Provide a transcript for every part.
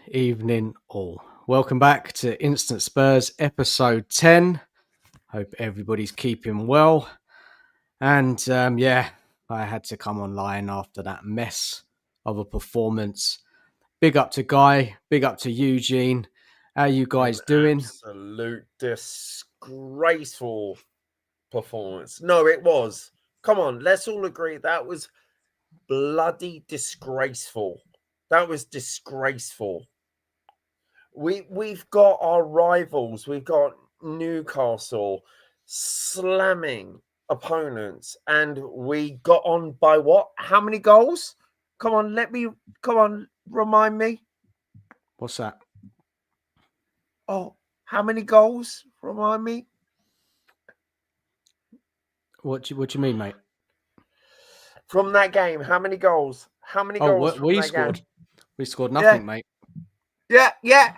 Evening all. Welcome back to Instant Spurs episode 10. Hope everybody's keeping well. And I had to come online after that mess of a performance. Big up to Guy, big up to Eugene. How you guys doing? Absolute disgraceful performance. No, it was. Come on, let's all agree that was bloody disgraceful. That was disgraceful. We've got our rivals. We've got Newcastle slamming opponents, and we got on by what? How many goals? Come on, remind me. What's that? Oh, how many goals? Remind me. What do you mean, mate? From that game, how many goals? How many goals we from that scored? Game? We scored nothing, mate. Yeah.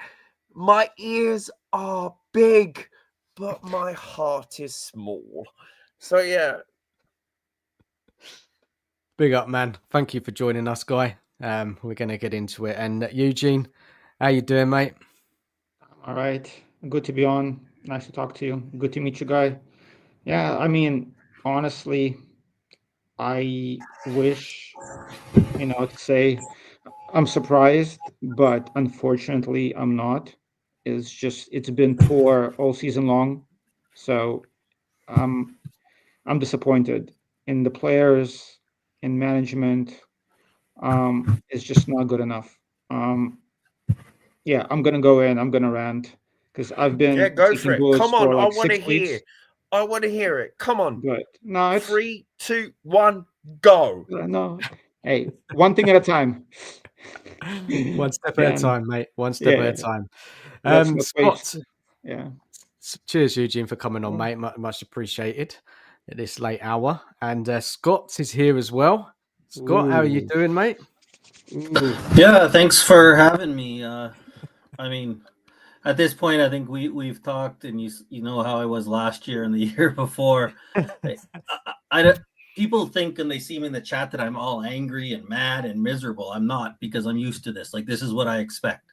My ears are big, but my heart is small. So, yeah. Big up, man. Thank you for joining us, Guy. We're going to get into it. And Eugene, how you doing, mate? All right. Good to be on. Nice to talk to you. Good to meet you, Guy. Yeah, I mean, honestly, I wish, to say I'm surprised, but unfortunately, I'm not. It's been poor all season long. So I'm disappointed in the players, in management. It's just not good enough. Yeah, I'm gonna go in. I'm gonna rant because I've been go for taking it. bullets Come on, for I like want to 6 weeks. hear. I want to hear it. Come on. But no, it's 3, 2, 1, go. no. Hey, one thing at a time. One step at a time, mate. One step at a time. Let's not Scott, waste. Yeah. Cheers, Eugene, for coming on, mate. Much appreciated at this late hour. And Scott is here as well. Scott, how are you doing, mate? Yeah, thanks for having me. I mean, at this point, I think we've talked, and you know how I was last year and the year before. People think and they see me in the chat that I'm all angry and mad and miserable. I'm not, because I'm used to this. Like, this is what I expect.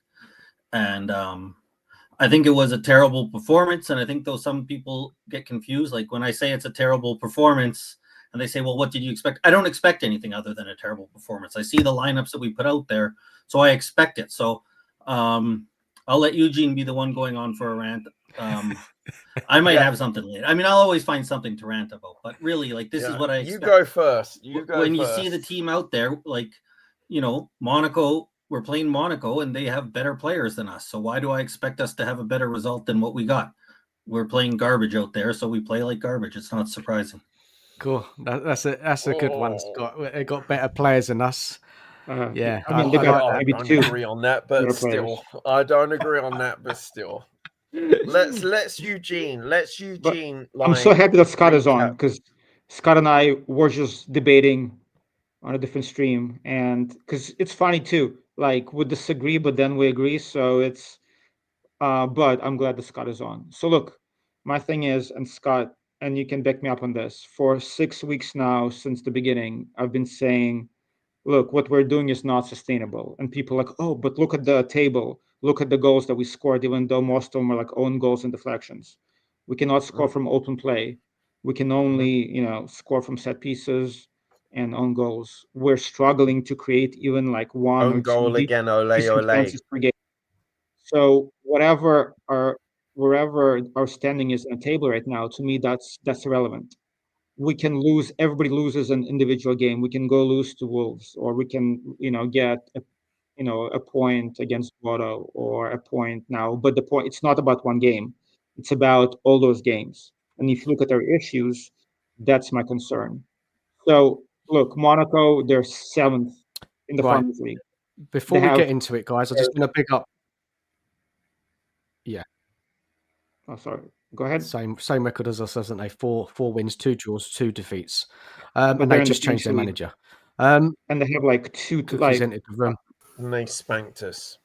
And I think it was a terrible performance. And I think though some people get confused, like when I say it's a terrible performance and they say, well, what did you expect? I don't expect anything other than a terrible performance. I see the lineups that we put out there, so I expect it. So I'll let Eugene be the one going on for a rant. I might have something later. I mean, I'll always find something to rant about, but really, like, this is what I expect. You go first. When you see the team out there, like, Monaco, we're playing Monaco and they have better players than us. So why do I expect us to have a better result than what we got? We're playing garbage out there, so we play like garbage. It's not surprising. Cool. That's a good one, Scott. They got better players than us. Yeah. I mean, they got maybe two. I don't agree on that, but still. I don't agree on that, but still. Let's Eugene. I'm so happy that Scott is on, because Scott and I were just debating on a different stream, and because it's funny too. Like, we disagree, but then we agree. So it's, but I'm glad that Scott is on. So look, my thing is, and Scott, and you can back me up on this. For 6 weeks now, since the beginning, I've been saying, look, what we're doing is not sustainable. And people are like, oh, but look at the table. Look at the goals that we scored, even though most of them are like own goals and deflections. We cannot score from open play. We can only, score from set pieces and own goals. We're struggling to create even like one own or goal two again, ole. chances per game. So wherever our standing is on the table right now, to me, that's irrelevant. We can lose. Everybody loses an individual game. We can go lose to Wolves, or we can, get a point against Bodo, or a point now. But the point, it's not about one game. It's about all those games. And if you look at their issues, that's my concern. So look, Monaco, they're 7th in the Right. Farmers League. Before They we have get into it, guys, I just want to pick up. Yeah, oh sorry. Go ahead. same record as us, hasn't they? Four wins, 2 draws, 2 defeats, But and they're they in the just changed their French league, manager. and they have like two Cookie's like entered the room. And they spanked us.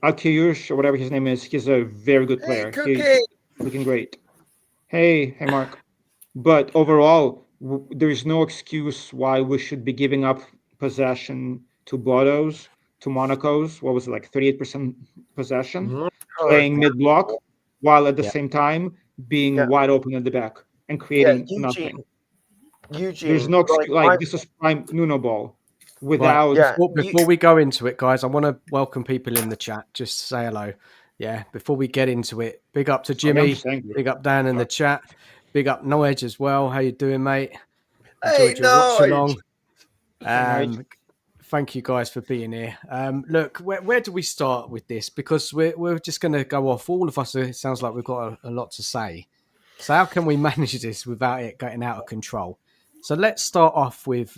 Alkayush or whatever his name is. He's a very good player. Hey, Cookie! He's looking great. Hey, Mark. But overall, there's no excuse why we should be giving up possession to Bordeaux's, to Monaco's. What was it, like 38% possession, playing mid-block, while at the same time being wide open at the back and creating nothing. Eugene, there's no excuse. Like this is prime Nuno ball. Without before we go into it, guys, I want to welcome people in the chat. Just say hello. Yeah, before we get into it, big up to Jimmy, big up Dan in the chat, big up Noedge as well. How you doing, mate? Enjoyed your watch along. Thank you guys for being here. Look, where do we start with this? Because we're just going to go off. All of us, it sounds like we've got a lot to say. So how can we manage this without it getting out of control? So let's start off with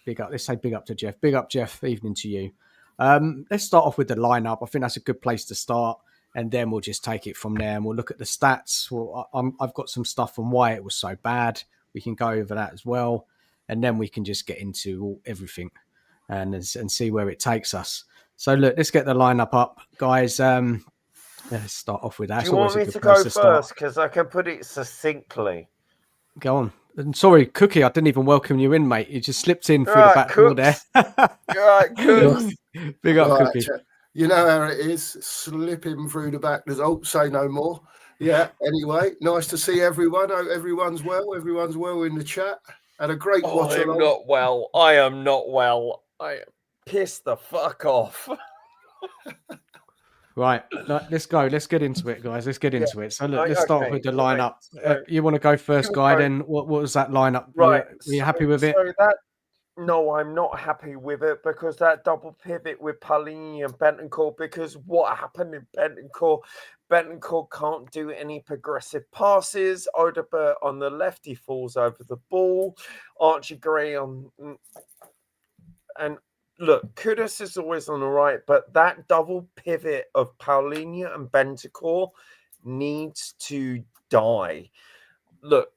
big up. Let's say big up to Jeff. Big up, Jeff. Evening to you. Let's start off with the lineup. I think that's a good place to start, and then we'll just take it from there. And we'll look at the stats. Well, I've got some stuff on why it was so bad. We can go over that as well, and then we can just get into everything and see where it takes us. So look, let's get the lineup up, guys. Let's start off with that. Do you want me to go first? Because I can put it succinctly. Go on. And sorry, Cookie, I didn't even welcome you in, mate. You just slipped in through the back door there. Right, Cooks. Big up, Cookie. You know how it is, slipping through the back. Say no more. Yeah, anyway, nice to see everyone. Hope everyone's well. Everyone's well in the chat. Had a great watch along. I am not well. I am pissed the fuck off. Right, let's go. Let's get into it, guys. Let's get into it. So look, let's start with the lineup. You want to go first, Guy? Then what was that lineup? Right, were you happy with it? No, I'm not happy with it because that double pivot with Palini and Bentancur. Because what happened in Bentancur can't do any progressive passes. Odebert on the left, he falls over the ball. Archie Gray on and. Look, Kudus is always on the right, but that double pivot of Paulinho and Bentancur needs to die. Look,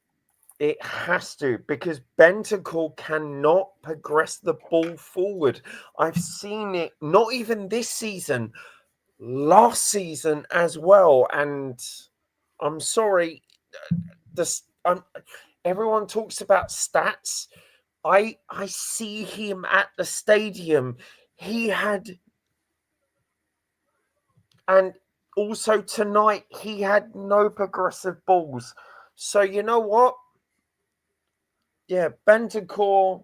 it has to, because Bentancur cannot progress the ball forward. I've seen it, not even this season, last season as well. And I'm sorry, everyone talks about stats. I see him at the stadium. He had, and also tonight, he had no progressive balls. So you know what? Yeah, Bentancur,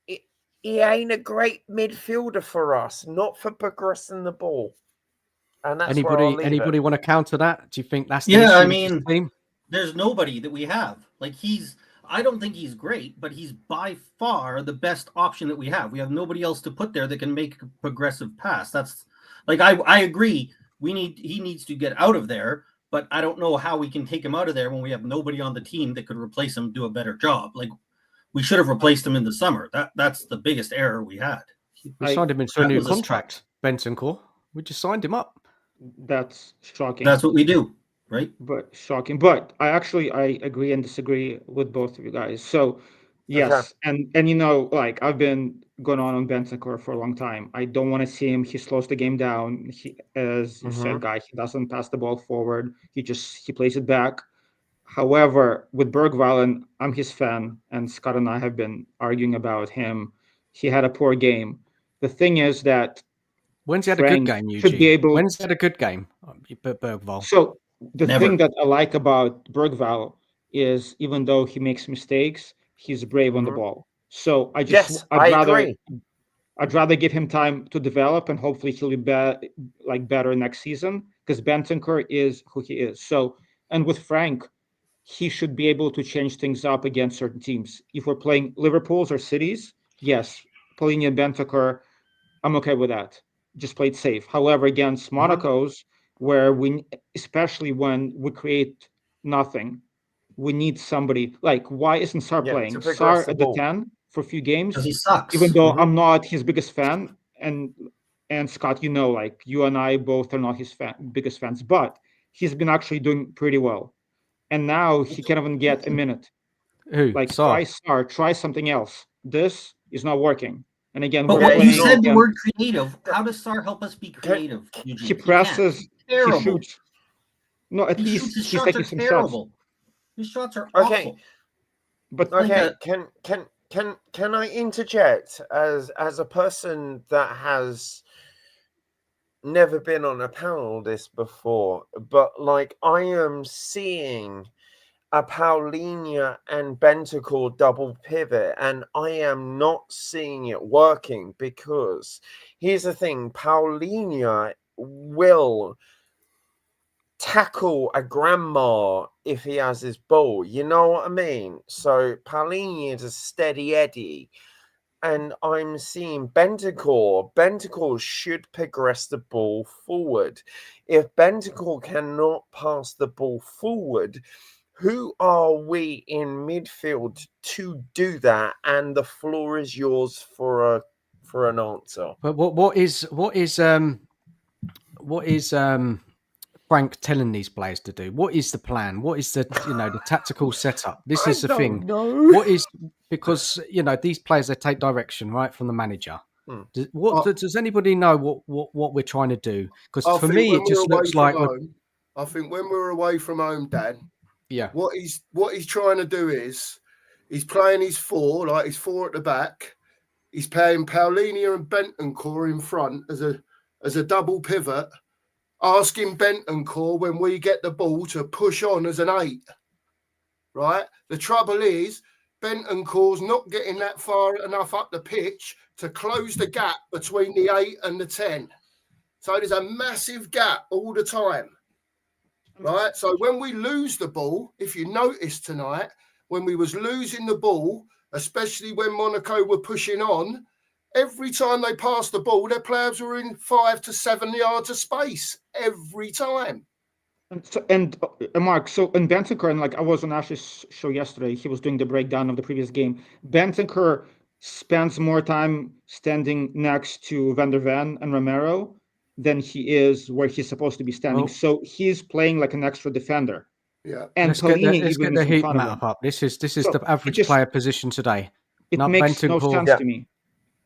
he ain't a great midfielder for us, not for progressing the ball. And that's anybody want to counter that? Do you think that's the issue? I mean, team? There's nobody that we have. Like I don't think he's great, but he's by far the best option that we have. We have nobody else to put there that can make a progressive pass. That's like I agree. He needs to get out of there, but I don't know how we can take him out of there when we have nobody on the team that could replace him, do a better job. Like we should have replaced him in the summer. That's the biggest error we had. We signed him into a new contract, Bentancur. We just signed him up. That's shocking. That's what we do. Right, but shocking. But I agree and disagree with both of you guys. So yes, and you know, like I've been going on Bentancur for a long time. I don't want to see him. He slows the game down. He, as you said, Guy, he doesn't pass the ball forward. He plays it back. However, with Bergwijn, I'm his fan, and Scott and I have been arguing about him. He had a poor game. The thing is that when's he had a good game, Eugene? When's he had a good game, Bergwijn? So the thing that I like about Bergwijn is even though he makes mistakes, he's brave on the ball. So I'd rather give him time to develop and hopefully he'll be better next season because Bentancur is who he is. So, and with Frank, he should be able to change things up against certain teams. If we're playing Liverpool's or Cities, yes, Paulinho and Bentancur, I'm okay with that. Just play it safe. However, against Monaco's, where especially when we create nothing, we need somebody like, why isn't Sar playing? Sar at the 10 for a few games, because he sucks. Even though I'm not his biggest fan, and Scott, like you and I both are not his biggest fans, but he's been actually doing pretty well, and now he can't even get a minute. Who? Like Sar? try something else. This is not working. And again, but you said the word creative. How does Sar help us be creative? Eugene? He presses. He shoots. No, at least his he's shots taking are some terrible. His shots are awful. But can I interject as a person that has never been on a panel this before, but like I am seeing a Paulinho and Bentancur double pivot, and I am not seeing it working, because here's the thing: Paulinho will tackle a grandma if he has his ball. You know what I mean? So Paulinho is a steady Eddie. And I'm seeing Bentancur should progress the ball forward. If Bentancur cannot pass the ball forward, who are we in midfield to do that? And the floor is yours for an answer. But what is Frank telling these players to do? What is the plan? What is the the tactical setup? This is the thing. No. What is, because these players, they take direction right from the manager. Does anybody know what we're trying to do? Because for me, it just looks like I think when we're away from home, Dad. Yeah. What he's trying to do is he's playing his 4, like his 4 at the back. He's playing Paulinho and Bentancur in front as a double pivot, asking Bentancur when we get the ball to push on as an 8. Right? The trouble is Bentancur's not getting that far enough up the pitch to close the gap between the 8 and the 10. So there's a massive gap all the time. Right? So when we lose the ball, if you notice tonight, when we was losing the ball, especially when Monaco were pushing on, every time they passed the ball, their players were in 5 to 7 yards of space every time. And Mark, so in Bentancur, and like I was on Ash's show yesterday, he was doing the breakdown of the previous game. Bentancur spends more time standing next to Van der Ven and Romero than he is where he's supposed to be standing. So he's playing like an extra defender. Yeah. And let's get the heat map up. This is the average player position today. It makes no sense to me.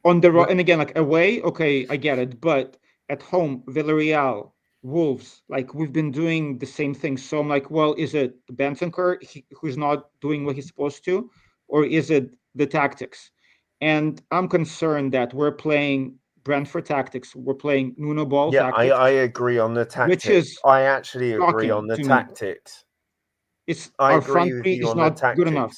On the and again, like away, okay, I get it. But at home, Villarreal, Wolves, like we've been doing the same thing. So I'm like, well, is it Bentancur who's not doing what he's supposed to, or is it the tactics? And I'm concerned that we're playing Brentford tactics. We're playing Nuno Ball tactics. Yeah, I agree on the tactics. I actually agree on the tactics. Our front three is not good enough.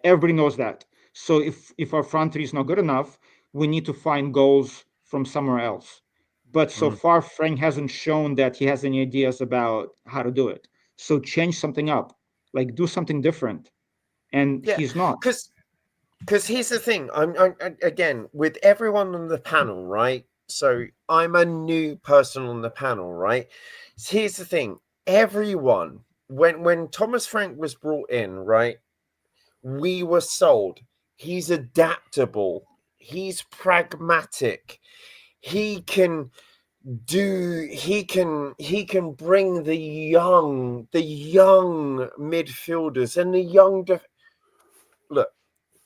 Everybody knows that. So if our front three is not good enough, we need to find goals from somewhere else. But so far, Frank hasn't shown that he has any ideas about how to do it. So change something up, like do something different. And he's not. Because here's the thing. I'm again with everyone on the panel, right? So I'm a new person on the panel, right? So here's the thing. Everyone, when Thomas Frank was brought in, right, we were sold. He's adaptable. He's pragmatic. He can bring the young midfielders and the young look.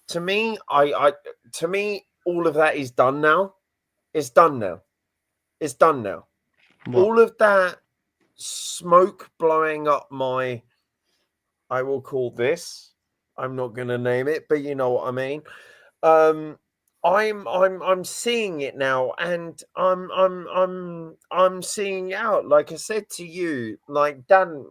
To me, all of that is done now. It's done now. It's done now. What? All of that smoke blowing up my, I will call this. I'm not going to name it, but you know what I mean. I'm seeing it now, and I'm seeing out. Like I said to you, like Dan,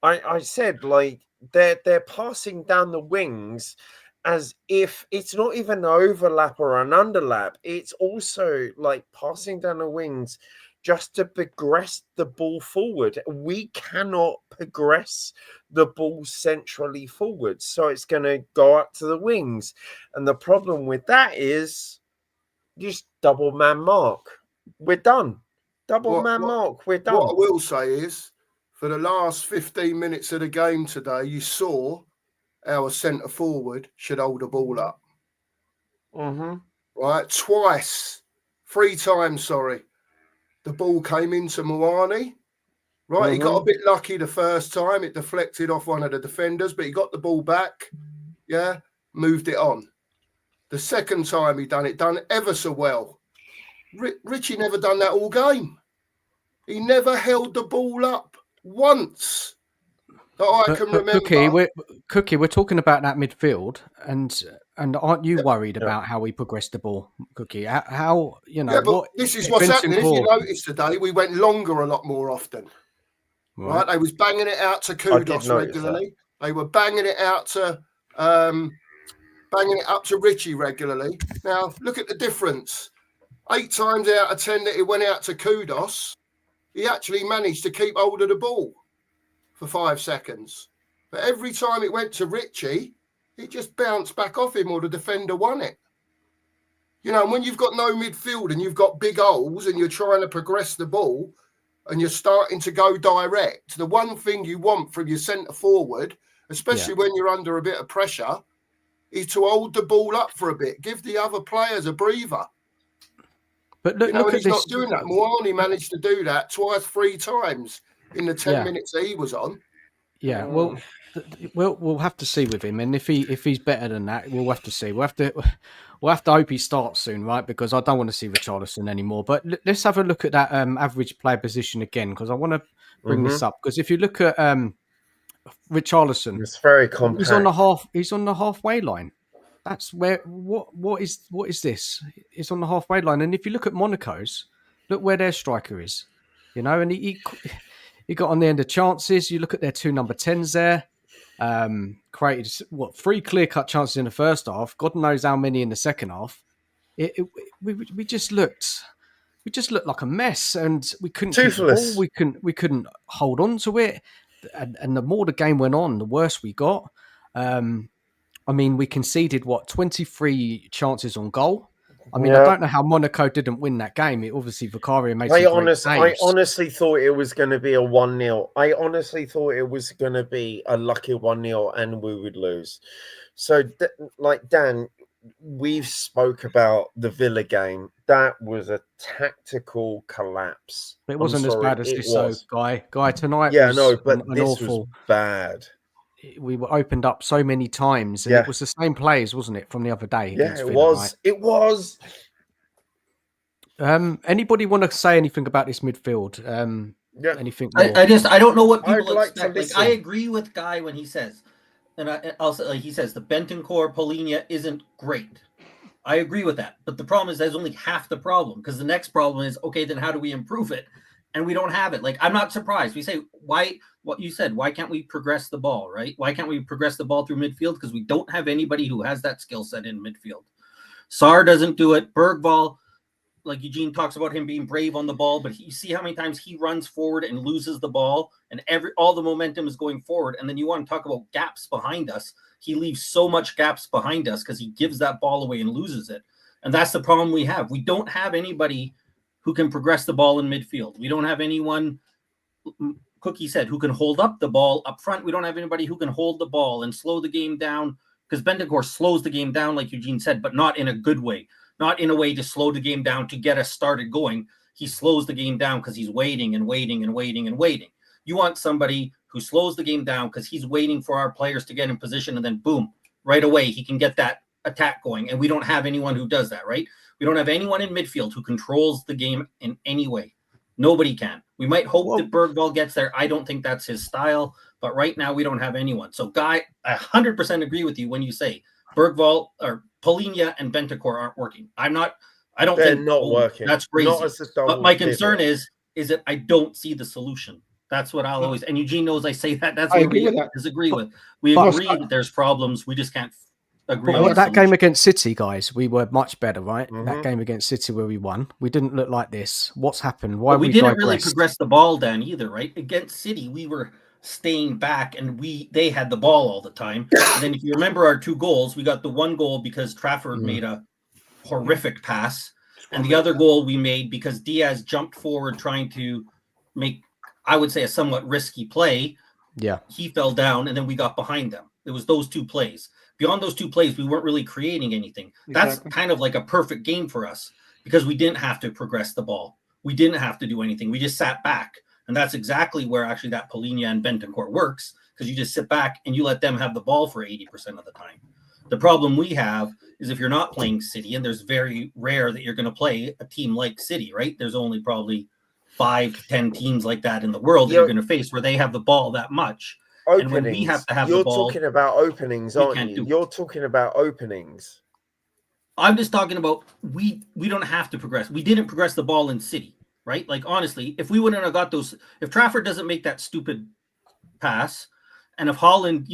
I said, like they're passing down the wings as if it's not even an overlap or an underlap. It's also like passing down the wings just to progress the ball forward. We cannot progress the ball centrally forward, so it's going to go up to the wings. And the problem with that is just double man mark. We're done. Double man mark. We're done. What I will say is, for the last 15 minutes of the game today, you saw our centre forward should hold the ball up. Right, three times. Sorry, the ball came into Moani. Right, he got a bit lucky the first time. It deflected off one of the defenders, but he got the ball back. Yeah, moved it on. The second time he done ever so well. Richie never done that all game. He never held the ball up once that I can remember. Cookie, we're talking about that midfield, and aren't you worried about how we progressed the ball, Cookie? How you know? Yeah, but this is what's happening. If you notice today, we went longer a lot more often. Right? They was banging it out to Kudos regularly. They were banging it out to banging it up to Richie regularly. Now look at the difference. 8 times out of 10 that it went out to Kudos, he actually managed to keep hold of the ball for 5 seconds. But every time it went to Richie, it just bounced back off him or the defender won it. You know, and when you've got no midfield and you've got big holes and you're trying to progress the ball and you're starting to go direct, the one thing you want from your centre forward, especially when you're under a bit of pressure, is to hold the ball up for a bit, give the other players a breather. But look at he's not doing that. Moani managed to do that 3 times in the 10 minutes that he was on. Yeah, well, we'll have to see with him, and if he's better than that, we'll have to see. We'll have to hope he starts soon, right? Because I don't want to see Richarlison anymore. But let's have a look at that average player position again, because I want to bring this up. Because if you look at Richarlison, it's very compact. He's on the halfway line. That's where what is this? It's on the halfway line, and if you look at Monaco's, look where their striker is, you know, and he got on the end of chances. You look at their 2 number 10s there, created 3 clear-cut chances in the first half. God knows how many in the second half. We just looked like a mess, and we couldn't keep the ball. We couldn't hold on to it, and the more the game went on, the worse we got. I mean, we conceded 23 chances on goal. I mean, I don't know how Monaco didn't win that game. Obviously, Vicario made some great saves. I honestly thought it was going to be a 1-0. I honestly thought it was going to be a lucky 1-0 and we would lose. So, Dan, we've spoke about the Villa game. That was a tactical collapse. It wasn't as bad as this, though, Guy. Tonight but this was bad. We were opened up so many times, and it was the same plays, wasn't it, from the other day? Yeah, it was. Right? It was. Anybody want to say anything about this midfield? Anything? I don't know what people expect. Like, I agree with Guy when he says, and I'll say, he says the Bentancur Polinia isn't great. I agree with that, but the problem is there's only half the problem, because the next problem is, okay, then how do we improve it? And we don't have it. Like, I'm not surprised. We say, why can't we progress the ball, right? Why can't we progress the ball through midfield? Because we don't have anybody who has that skill set in midfield. Sarr doesn't do it. Bergvall, like Eugene talks about him being brave on the ball, but you see how many times he runs forward and loses the ball, and all the momentum is going forward. And then you want to talk about gaps behind us. He leaves so much gaps behind us because he gives that ball away and loses it. And that's the problem we have. We don't have anybody who can progress the ball in midfield. We don't have anyone, Cookie said, who can hold up the ball up front. We don't have anybody who can hold the ball and slow the game down, because Bentancur slows the game down, like Eugene said, but not in a good way. Not in a way to slow the game down to get us started going. He slows the game down because he's waiting and waiting and waiting and waiting. You want somebody who slows the game down because he's waiting for our players to get in position, and then boom, right away he can get that attack going. And we don't have anyone who does that, right? We don't have anyone in midfield who controls the game in any way. Nobody can. We might hope that Bergvall gets there. I don't think that's his style, but right now we don't have anyone. So, Guy, I 100% agree with you when you say Bergvall or Polinia and Bentancur aren't working. I don't think not working. That's crazy. But my concern is that I don't see the solution. That's what I'll always, and Eugene knows I say that. That's what we disagree with. We agree that there's problems. We just can't agree on that game against City, guys. We were much better, right? That game against City where we won, we didn't look like this. What's happened? Why we didn't really progress the ball, Dan, either, right? Against City, we were staying back, and they had the ball all the time. And then if you remember our 2 goals, we got the 1 goal because Trafford made a horrific pass. And the other goal we made because Diaz jumped forward trying to make, I would say, a somewhat risky play. Yeah. He fell down, and then we got behind them. It was those two plays. Beyond those two plays, we weren't really creating anything. That's kind of like a perfect game for us because we didn't have to progress the ball. We didn't have to do anything. We just sat back. And that's exactly where actually that Polina and Bentancur works, because you just sit back and you let them have the ball for 80% of the time. The problem we have is if you're not playing City, and there's very rare that you're going to play a team like City, right? There's only probably 5 to 10 teams like that in the world that you're going to face where they have the ball that much. Openings. And when we have to have you're the ball, talking about openings, aren't you? You're talking about openings. I'm just talking about we don't have to progress. We didn't progress the ball in City, right? Like, honestly, if we wouldn't have got those, if Trafford doesn't make that stupid pass, and if Haaland,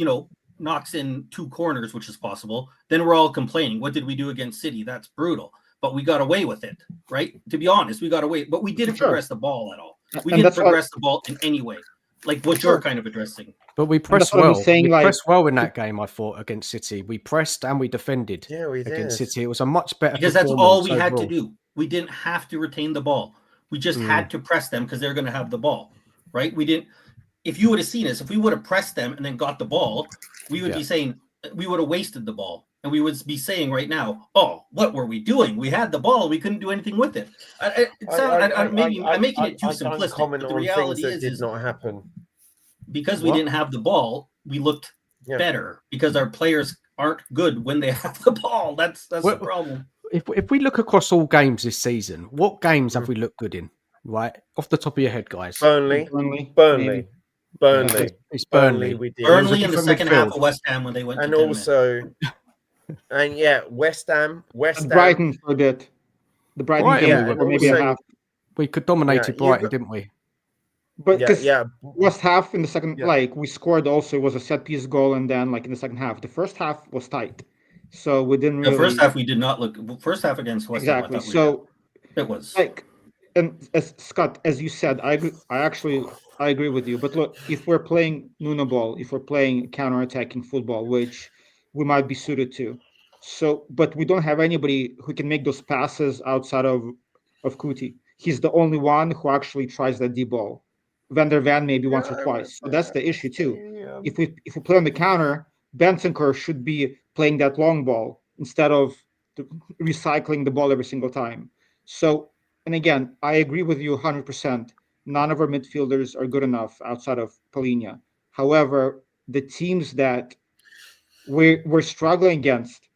knocks in 2 corners, which is possible, then we're all complaining. What did we do against City? That's brutal. But we got away with it, right? To be honest, we got away. But we didn't progress the ball at all. We didn't progress the ball in any way, like what you're kind of addressing. But we pressed well. We pressed well in that game, I thought, against City. We pressed and we defended against City. It was a much better because that's all we had to do. We didn't have to retain the ball. We just had to press them because they're going to have the ball, right? We didn't. If you would have seen us, if we would have pressed them and then got the ball, we would be saying we would have wasted the ball. And we would be saying right now, oh, what were we doing? We had the ball. We couldn't do anything with it. Maybe I'm making it too simplistic. But the reality is not happen. Because we didn't have the ball, we looked better because our players aren't good when they have the ball. That's the problem. If we look across all games this season, what games have we looked good in? Right? Off the top of your head, guys. Burnley. It's Burnley. We did. Burnley in the second half of West Ham when they went and to also West Ham. Brighton for a bit. The Brighton game or maybe a half. We could dominate Brighton, didn't we? But West half in the second, we scored also. It was a set piece goal, and then in the second half, the first half was tight, so we didn't really. The first half we did not look. First half against West Ham. Exactly. So it was and as Scott, as you said, I agree with you. But look, if we're playing Nuno ball, if we're playing counter-attacking football, which we might be suited to, but we don't have anybody who can make those passes outside of Kuti. He's the only one who actually tries that deep ball. Van der Ven maybe once or twice. So that's the issue too. Yeah. If we play on the counter, Bentancur should be playing that long ball instead of recycling the ball every single time. So, and again, I agree with you 100%. None of our midfielders are good enough outside of Polina. However, the teams that we're struggling against,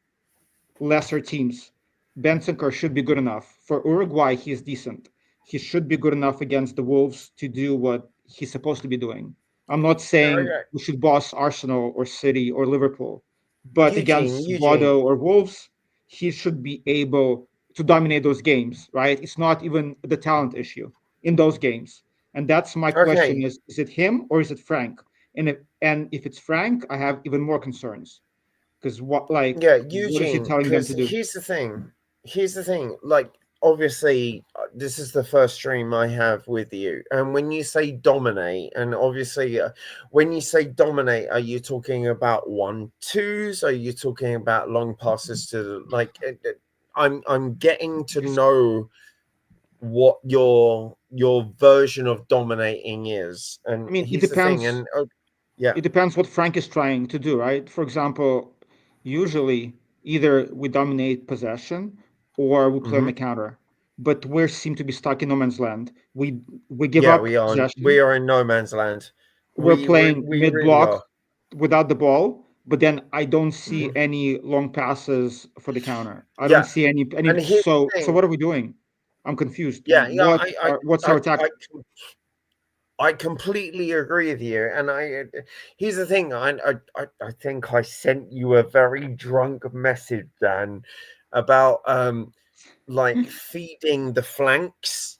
lesser teams, Bentancur should be good enough. For Uruguay, he's decent. He should be good enough against the Wolves to do what he's supposed to be doing. I'm not saying we should boss Arsenal or City or Liverpool, but against Bodo or Wolves, he should be able to dominate those games, right? It's not even the talent issue in those games. And that's my question is it him or is it Frank? And if it's Frank, I have even more concerns. Because Eugene, what is he telling them to do? Here's the thing. Like, obviously, this is the first stream I have with you. And when you say dominate, and obviously, when you say dominate, are you talking about 1-2s? Are you talking about long passes to I'm getting to know what your version of dominating is. And I mean, it depends. It depends what Frank is trying to do, right? For example, usually either we dominate possession or we play on the counter, but we seem to be stuck in no man's land. We give up possession. We are in no man's land. We're playing mid-block without the ball, but then I don't see any long passes for the counter. I don't see any. So what are we doing? I'm confused. What's our tactic? I completely agree with you. And here's the thing. I think I sent you a very drunk message, Dan, about feeding the flanks,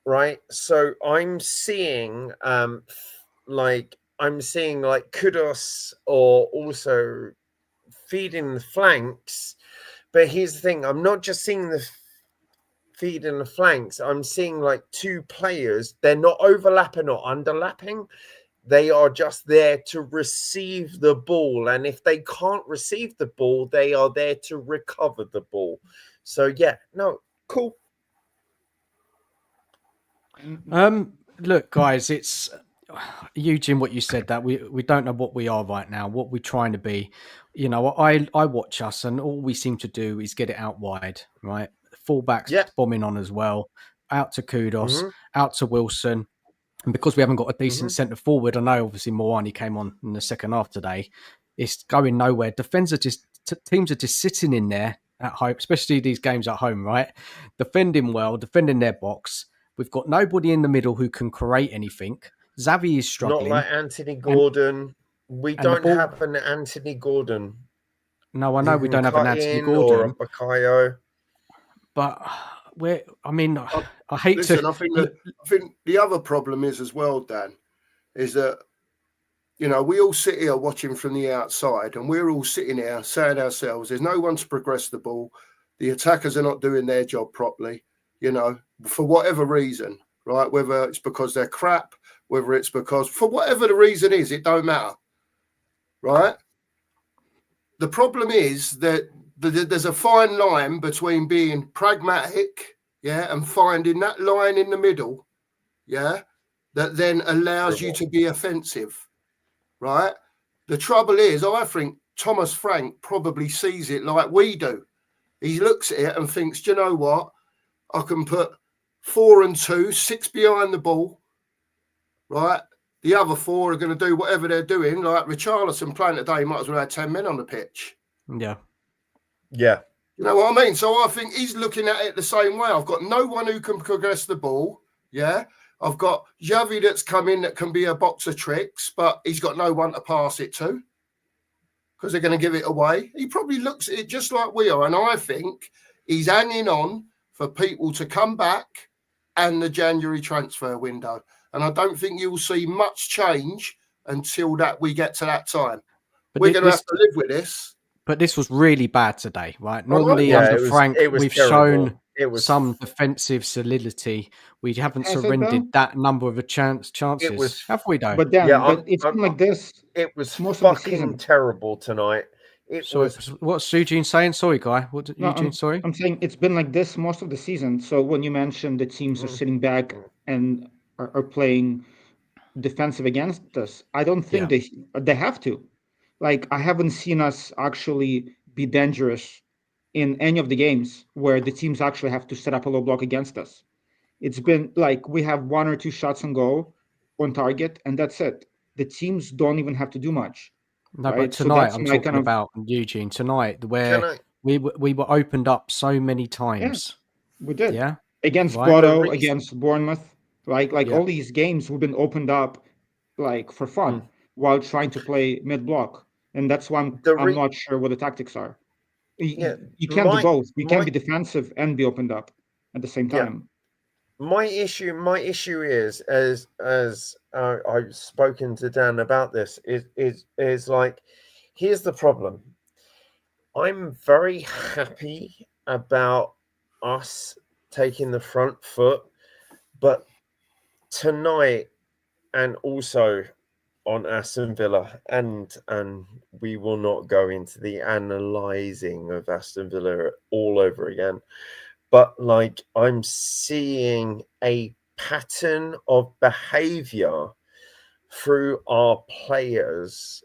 right? So I'm seeing Kudos or also feeding the flanks. But here's the thing, I'm not just seeing the feeding the flanks, I'm seeing two players. They're not overlapping or underlapping. They are just there to receive the ball. And if they can't receive the ball, they are there to recover the ball. So, Cool. Look, guys, it's Eugene. What you said, that we don't know what we are right now, what we're trying to be. You know, I watch us, and all we seem to do is get it out wide, right? Fullbacks Yeah. bombing on as well. Out to Kudos, Mm-hmm. out to Wilson. And because we haven't got a decent Mm-hmm. centre forward, I know obviously Moani came on in the second half today. It's going nowhere. Defenders are just teams are just sitting in there at home, especially these games at home, right? Defending well, defending their box. We've got nobody in the middle who can create anything. Xavi is struggling. Not like Anthony Gordon. We don't ball- have an Anthony Gordon. No, I know we don't have an Anthony Or Gordon, a Bakayo. but I hate Listen, to. I think the other problem is as well, Dan, is that, you know, we all sit here watching from the outside, and we're all sitting here saying to ourselves, there's no one to progress the ball. The attackers are not doing their job properly, you know, for whatever reason, right? Whether it's because they're crap, whether it's because, for whatever the reason is, it don't matter, right? The problem is that there's a fine line between being pragmatic, yeah, and finding that line in the middle, yeah, that then allows you to be offensive, right? The trouble is, I think Thomas Frank probably sees it like we do. He looks at it and thinks, do you know what? I can put 4 and 2, 6 behind the ball, right? The other 4 are going to do whatever they're doing. Like Richarlison playing today, might as well have 10 men on the pitch. Yeah. Yeah. You know what I mean? So I think he's looking at it the same way. I've got no one who can progress the ball. Yeah. I've got Xavi that's come in that can be a box of tricks, but he's got no one to pass it to because they're going to give it away. He probably looks at it just like we are. And I think he's hanging on for people to come back and the January transfer window. And I don't think you'll see much change until that we get to that time. But we're going to have to live with this. But this was really bad today, right? Normally under Frank, we've shown some defensive solidity. We haven't surrendered that number of chances, have we, though? But then, but it's been like this. It was most fucking of the season. terrible tonight. What's Eugene saying? Sorry, Guy. What did Eugene? Sorry, I'm saying it's been like this most of the season. So when you mentioned the teams are sitting back and are playing defensive against us, I don't think they have to. Like, I haven't seen us actually be dangerous in any of the games where the teams actually have to set up a low block against us. It's been like we have 1 or 2 shots on goal on target, and that's it. The teams don't even have to do much. No, right? but tonight I'm talking about Eugene. Tonight, where we were opened up so many times. Yeah, we did. Yeah, against Porto, against Bournemouth, like all these games we've been opened up like for fun while trying to play mid block. And that's why I'm not sure what the tactics are. You can't do both. You can't be defensive and be opened up at the same time. My issue is, as I've spoken to Dan about this, is like, here's the problem. I'm very happy about us taking the front foot, but tonight, and also on Aston Villa, and we will not go into the analysing of Aston Villa all over again, but like, I'm seeing a pattern of behaviour through our players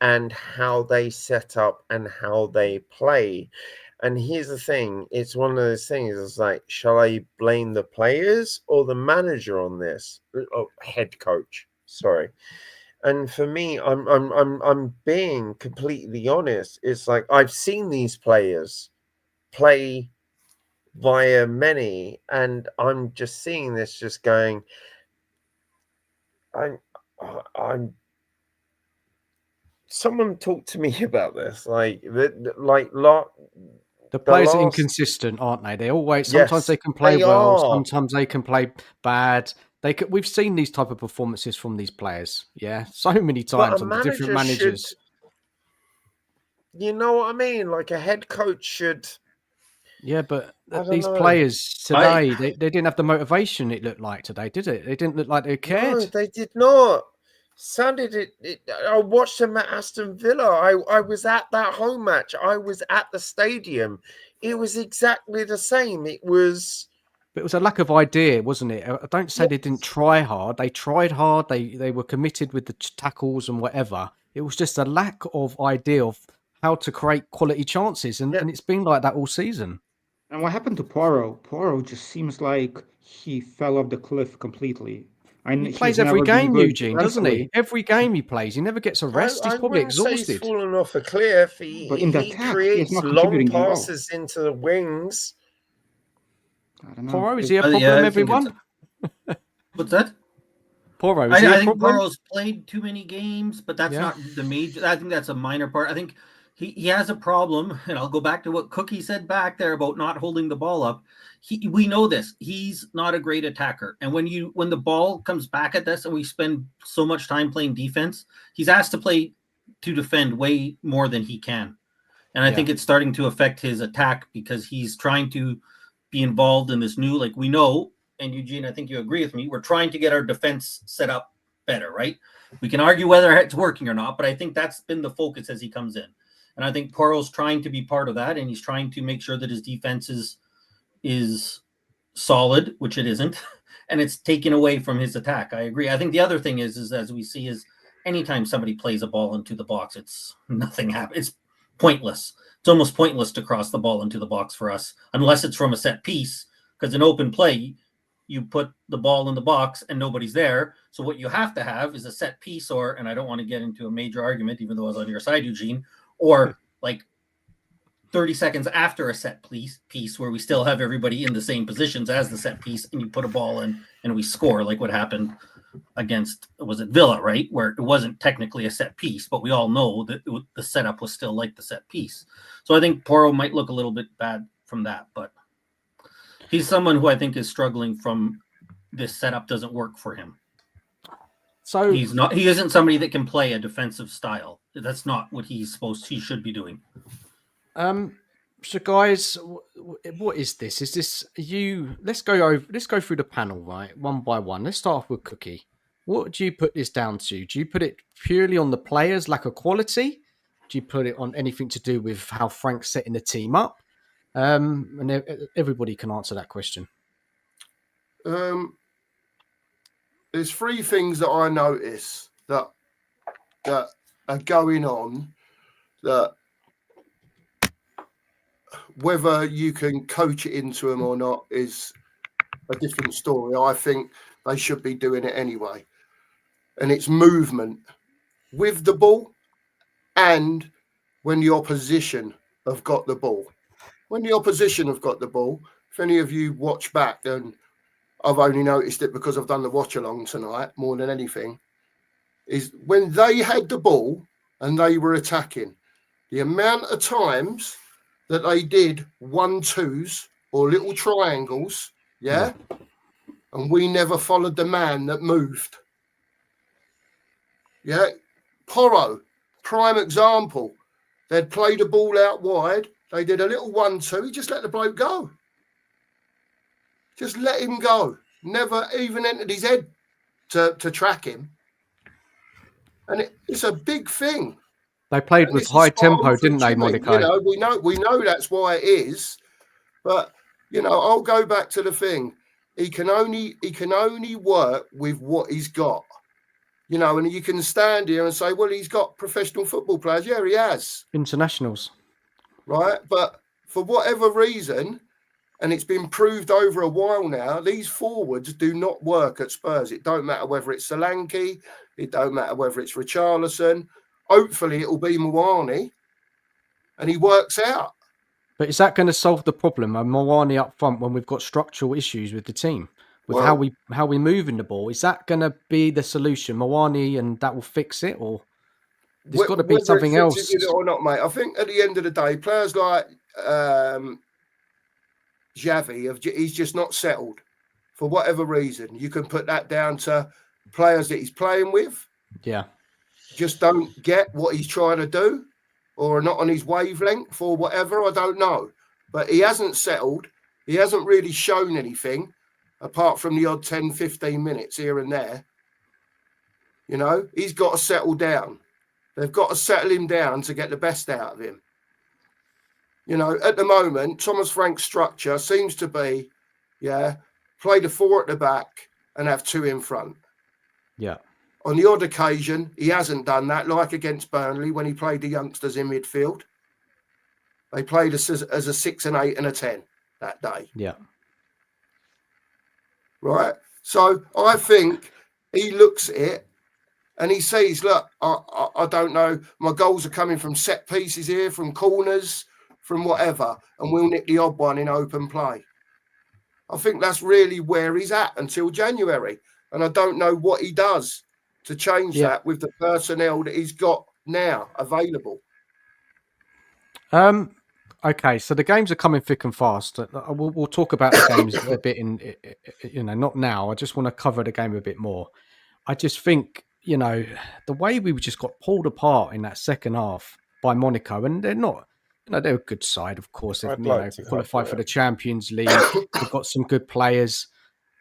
and how they set up and how they play. And here's the thing, it's one of those things, it's like, shall I blame the players or the manager on this? Head coach, sorry. And for me, I'm being completely honest. It's like, I've seen these players play via many, and I'm just seeing this, just going, I'm. Someone talk to me about this, the players are inconsistent, aren't they? They always sometimes they can play well, sometimes they can play bad. We've seen these type of performances from these players, so many times under different managers. You know what I mean? Like, a head coach should. Yeah, but these players today, they didn't have the motivation. It looked like today, did it? They didn't look like they cared. No, they did not. I watched him at Aston Villa. I was at that home match. I was at the stadium. It was exactly the same. It was a lack of idea, wasn't it? I don't say they didn't try hard. They tried hard. They were committed with the tackles and whatever. It was just a lack of idea of how to create quality chances, and it's been like that all season. And what happened to Poirot? Poirot just seems like he fell off the cliff completely. He plays every game, Eugene, doesn't he? Every game he plays, he never gets a rest. He's probably exhausted. Say he's fallen off a cliff. But in the attack, creates long passes into the wings. I don't know. Poirot, is he a problem, everyone? What's that? Poirot, I think Poirot's played too many games, but that's not the major. I think that's a minor part. I think he has a problem, and I'll go back to what Cookie said back there about not holding the ball up. We know this. He's not a great attacker, and when the ball comes back at us, and we spend so much time playing defense, he's asked to defend way more than he can, and I think it's starting to affect his attack because he's trying to be involved in this new, like we know. And Eugene, I think you agree with me. We're trying to get our defense set up better, right? We can argue whether it's working or not, but I think that's been the focus as he comes in. And I think Poirot's trying to be part of that, and he's trying to make sure that his defense is solid, which it isn't, and it's taken away from his attack. I agree. I think the other thing is as we see, is anytime somebody plays a ball into the box, it's nothing happens. It's pointless. It's almost pointless to cross the ball into the box for us, unless it's from a set piece, because in open play, you put the ball in the box and nobody's there. So what you have to have is a set piece, and I don't want to get into a major argument, even though I was on your side, Eugene, or like 30 seconds after a set piece where we still have everybody in the same positions as the set piece, and you put a ball in and we score, like what happened against, was it Villa, right? Where it wasn't technically a set piece, but we all know that the setup was still like the set piece. So I think Poirot might look a little bit bad from that, but he's someone who I think is struggling from this setup doesn't work for him. So he isn't somebody that can play a defensive style. That's not what he should be doing. So guys, what is this? Is this let's go through the panel, right? One by one. Let's start off with Cookie. What do you put this down to? Do you put it purely on the players' lack of quality? Do you put it on anything to do with how Frank's setting the team up? And everybody can answer that question. There's three things that I notice that are going on, that whether you can coach it into them or not is a different story. I think they should be doing it anyway. And it's movement with the ball and when the opposition have got the ball. When the opposition have got the ball, if any of you watch back, and I've only noticed it because I've done the watch along tonight more than anything, is when they had the ball and they were attacking, the amount of times that they did 1-2s or little triangles, and we never followed the man that moved. Poirot, prime example. They'd play the ball out wide. They did a little 1-2. He just let the bloke go. Just let him go. Never even entered his head to track him. And it's a big thing. They played with high tempo, didn't they, Monaco? We know that's why it is. But I'll go back to the thing. He can only work with what he's got. And you can stand here and say, well, he's got professional football players. Yeah, he has. Internationals. Right. But for whatever reason, and it's been proved over a while now, these forwards do not work at Spurs. It don't matter whether it's Solanke. It don't matter whether it's Richarlison. Hopefully it will be Mawani. And he works out. But is that going to solve the problem of Mawani up front when we've got structural issues with the team? With how we move in the ball? Is that going to be the solution? Mawani, and that will fix it? Or there's got to be something else? Or not, mate. I think at the end of the day, players like Xavi, he's just not settled for whatever reason. You can put that down to players that he's playing with. Yeah. Just don't get what he's trying to do, or are not on his wavelength, or whatever. I don't know. But he hasn't settled. He hasn't really shown anything apart from the odd 10, 15 minutes here and there. You know, he's got to settle down. They've got to settle him down to get the best out of him. You know, at the moment, Thomas Frank's structure seems to be, play the 4 at the back and have 2 in front. Yeah. On the odd occasion, he hasn't done that, like against Burnley when he played the youngsters in midfield. They played as a 6 and 8 and a 10 that day. Yeah. Right? So I think he looks at it and he sees, look, I don't know, my goals are coming from set pieces here, from corners, from whatever, and we'll nick the odd one in open play. I think that's really where he's at until January. And I don't know what he does to change that with the personnel that he's got now available. Okay, so the games are coming thick and fast. We'll talk about the games a bit not now. I just want to cover the game a bit more. I just think, the way we just got pulled apart in that second half by Monaco, and they're not, they're a good side, of course. They've qualified for the Champions League. They've got some good players.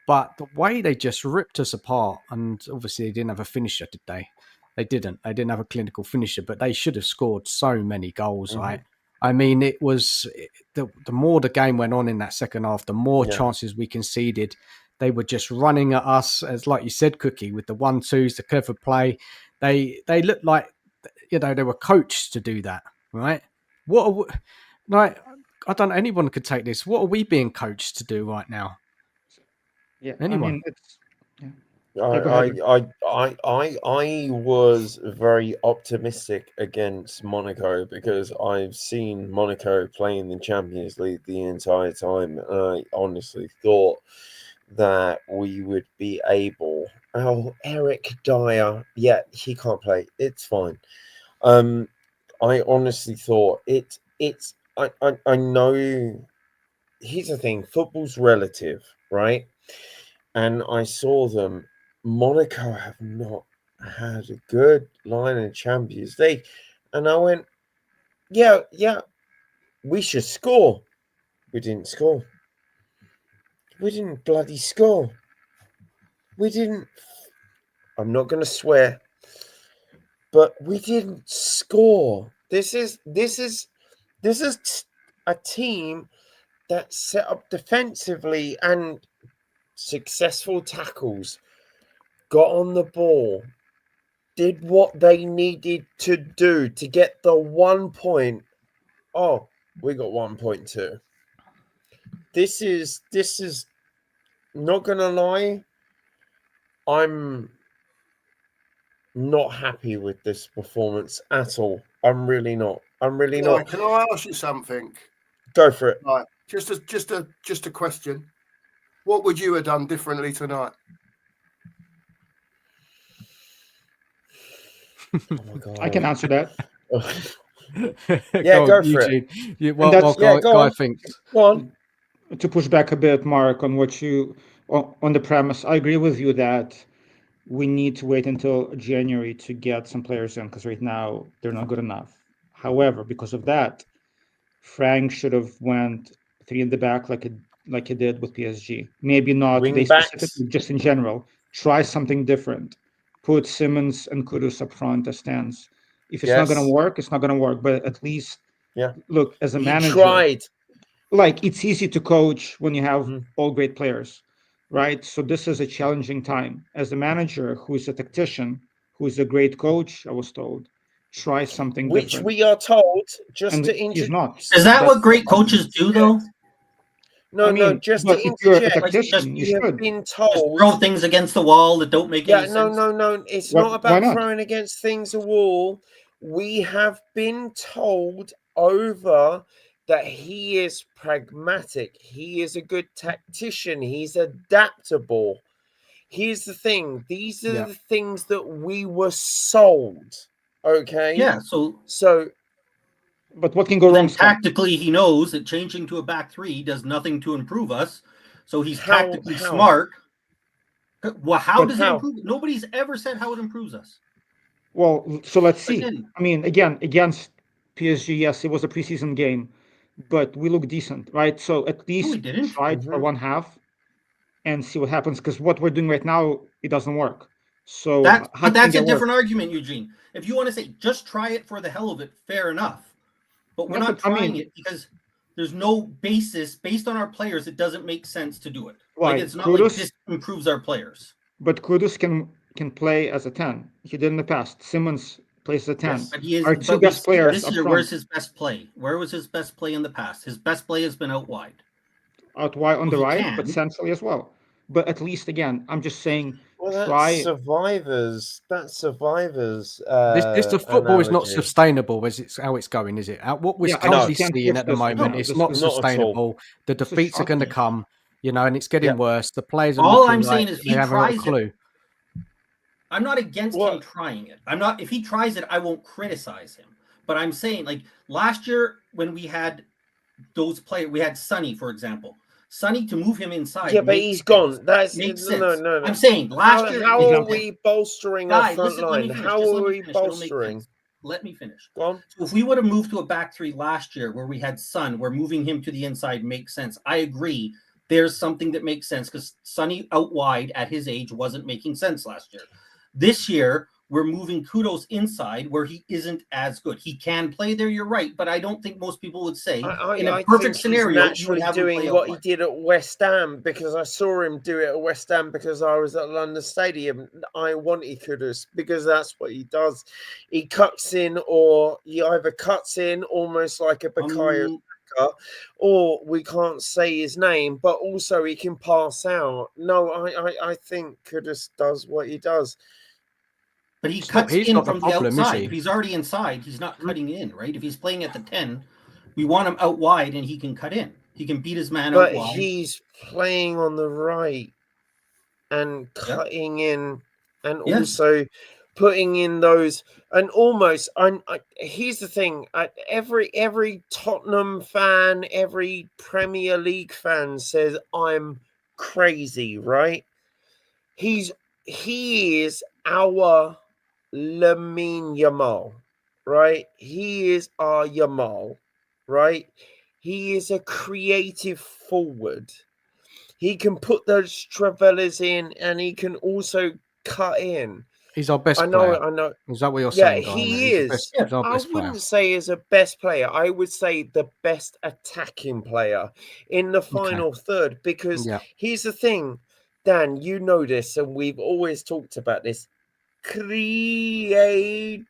But the way they just ripped us apart, and obviously they didn't have a finisher, did they? They didn't have a clinical finisher, but they should have scored so many goals, right? I mean, it was the more the game went on in that second half, the more chances we conceded. They were just running at us, as like you said, Cookie, with the 1-2s, the clever play. They looked like, they were coached to do that, right? I don't know, anyone could take this. What are we being coached to do right now? Yeah, anyone? I mean, it's. I was very optimistic against Monaco because I've seen Monaco play in the Champions League the entire time. I honestly thought that we would be able. Oh, Eric Dyer, he can't play. It's fine. I honestly thought it's. I know. Here's the thing: football's relative, right? And I saw them. Monaco have not had a good line in Champions League. And I went, we should score. We didn't score. We didn't bloody score. We didn't. I'm not going to swear. But we didn't score. This is a team that set up defensively and successful tackles, got on the ball, did what they needed to do to get the 1 point. Oh, we got 1 point too. This is not gonna lie. I'm not happy with this performance at all. I'm really not. Can I ask you something? Go for it. Right. Just a question. What would you have done differently tonight? Oh my God. I can answer that. Go for it. Guy thinks. Go on. To push back a bit, Mark, on what on the premise, I agree with you that we need to wait until January to get some players in because right now they're not good enough. However, because of that, Frank should have went 3 in the back like he did with PSG. Maybe not they specifically, just in general. Try something different. Put Simmons and Kudus up front as stands. If it's not going to work, it's not going to work. But at least, look, as a manager, tried. Like it's easy to coach when you have all great players, right? So this is a challenging time. As a manager who is a tactician, who is a great coach, I was told, try something which different. We are told just and to introduce. He's not. Is that what great coaches do, though? No, just to interject. You have been told. Just throw things against the wall that don't make any sense. No. It's not about throwing against things a wall. We have been told over that he is pragmatic. He is a good tactician. He's adaptable. Here's the thing. These are the things that we were sold. Okay? Yeah, so but what can go wrong? Tactically, he knows that changing to a back 3 does nothing to improve us. So he's tactically smart. Well, how does it improve? Nobody's ever said how it improves us. Well, so let's see. I mean, again, against PSG, yes, it was a preseason game, but we look decent, right? So at least try for one half and see what happens. Because what we're doing right now, it doesn't work. So but that's a different argument, Eugene. If you want to say just try it for the hell of it, fair enough. But we're not trying it because there's no basis based on our players. It doesn't make sense to do it. Why? Like it's not like this improves our players. But Kudus can play as a 10. He did in the past. Simmons plays as a 10. Yes, but he is our two best players this year. Where's his best play? Where was his best play in the past? His best play has been out wide. Out wide on the right, but centrally as well. But at least, again, I'm just saying, that's survivors. That's survivors. The football is not sustainable as it's how it's going, is it? What we're currently seeing at the moment, it's not sustainable. The defeats are going to come, and it's getting worse. The players are all I'm saying is they haven't got a clue. I'm not against him trying it. I'm not. If he tries it, I won't criticize him. But I'm saying, like last year when we had those players, we had Sonny, for example. Sonny, to move him inside. Yeah, but he's gone. That's no. I'm saying last year. How are we bolstering our front line? How are we bolstering? Let me finish. Go on. So if we would have moved to a back three last year where we had Son, where moving him to the inside makes sense. I agree. There's something that makes sense because Sonny out wide at his age wasn't making sense last year. This year, we're moving Kudus inside where he isn't as good. He can play there, you're right, but I don't think most people would say in a perfect scenario you would have doing what he did at West Ham because I saw him do it at West Ham because I was at London Stadium. I wanted Kudus because that's what he does. He cuts in, or he either cuts in almost like a Bakayo, or we can't say his name, but also he can pass out. No, I think Kudus does what he does. But he cuts in from the outside. If he's already inside, he's not cutting in, right? If he's playing at the 10, we want him out wide and he can cut in. He can beat his man out wide. But he's playing on the right and cutting in and also putting in those and almost here's the thing. Every Tottenham fan, every Premier League fan says I'm crazy, right? He is our Lamine Yamal, right? He is our Yamal, right? He is a creative forward. He can put those Travellas in and he can also cut in. He's our best player. I know. Is that what you're saying? Yeah, he is. I wouldn't say he's a best player. I would say the best attacking player in the final third because here's the thing, Dan, you know this, and we've always talked about this. Creativity.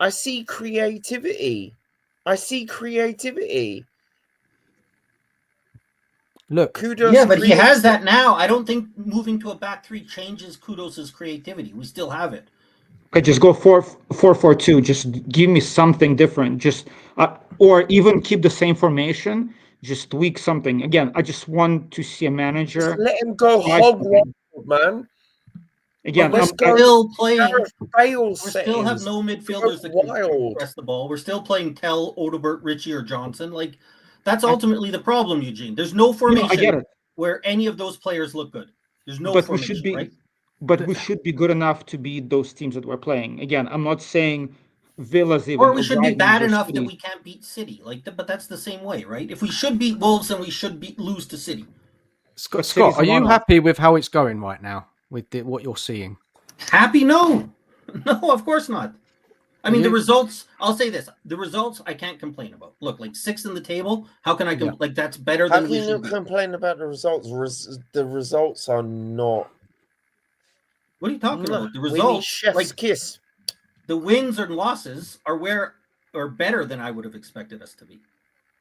I see creativity. Look, Kudus, but he has that now. I don't think moving to a back three changes Kudus' creativity. We still have it. Okay, just go 4-4-2. Just give me something different. Just or even keep the same formation. Just tweak something. Again, I just want to see a manager. Just let him go hog wild, man. Again, we're still playing. We still have no midfielders that can press the ball. We're still playing Tell, Odobert, Richie, or Johnson. Like that's ultimately the problem, Eugene. There's no formation where any of those players look good. There's no formation, right? But we should be good enough to beat those teams that we're playing. Again, I'm not saying Villa's even. Or we should be bad enough that we can't beat City. But that's the same way, right? If we should beat Wolves, then we should lose to City. Scott, are you happy with how it's going right now? With what you're seeing? Happy? No, of course not. I mean, the results, I'll say this. The results I can't complain about. Look, like 6th in the table. How can I like that's better than we should be. How can you complain about the results? The results are not. What are you talking about? The results, chef's kiss. The wins and losses are better than I would have expected us to be.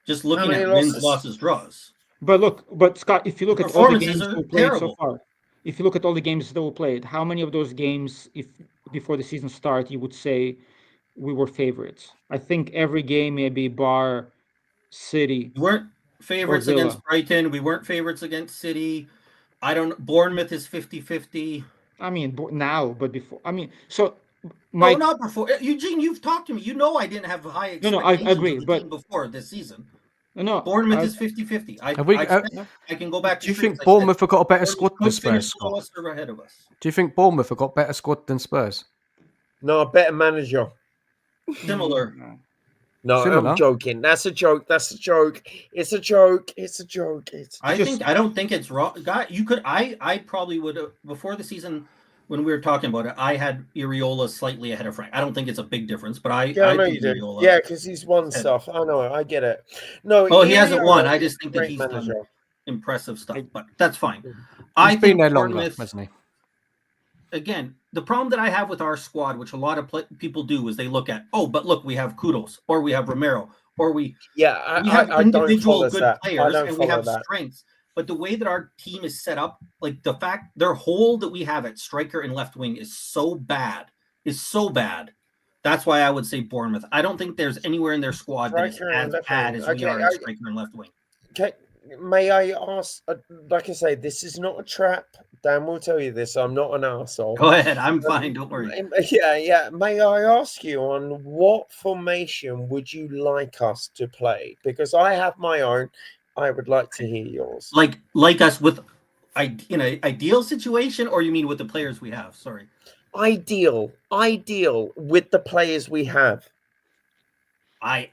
Just looking at wins, losses, draws. But Scott, if you look at all the games we played so far, if you look at all the games that we played, how many of those games, if before the season start, you would say we were favorites? I think every game, maybe bar City. We weren't favorites against Brighton. We weren't favorites against City. Bournemouth is 50-50. I mean, now, but before. I mean, so. No, not before. Eugene, you've talked to me. You know I didn't have high expectations I agree, but before this season. No, Bournemouth is 50-50. I can go back to Do you think Bournemouth have got a better squad than Spurs, Scott? Ahead of us. Do you think Bournemouth have got better squad than Spurs? No, a better manager. Similar. No, Similar. I'm joking. That's a joke. That's a joke. It's a joke. It's a joke. I don't think it's wrong. God, you could. I probably would have before the season when we were talking about it. I had Iriola slightly ahead of Frank. I don't think it's a big difference, but I know put you do. Iriola. Yeah, because he's won stuff. I know. I get it. No, Oh, he hasn't won. I is just a think that great he's manager. done impressive stuff, but that's fine. He's I been think there longer, Bournemouth, hasn't he? again, the problem that I have with our squad, which a lot of people do, is they look at, oh, but look, we have Kudos, or we have Romero, or we have individual good players, and we have strengths. But the way that our team is set up, like the fact their hole that we have at striker and left wing is so bad. That's why I would say Bournemouth. I don't think there's anywhere in their squad that is as bad as we are at striker and left wing. Okay, may I ask? Like I say, this is not a trap. Dan will tell you this. I'm not an arsehole. Go ahead. I'm fine. Don't worry. Yeah. May I ask you on what formation would you like us to play? Because I have my own. I would like to hear yours. Like us with in an ideal situation, or you mean with the players we have? Sorry. Ideal with the players we have. I'll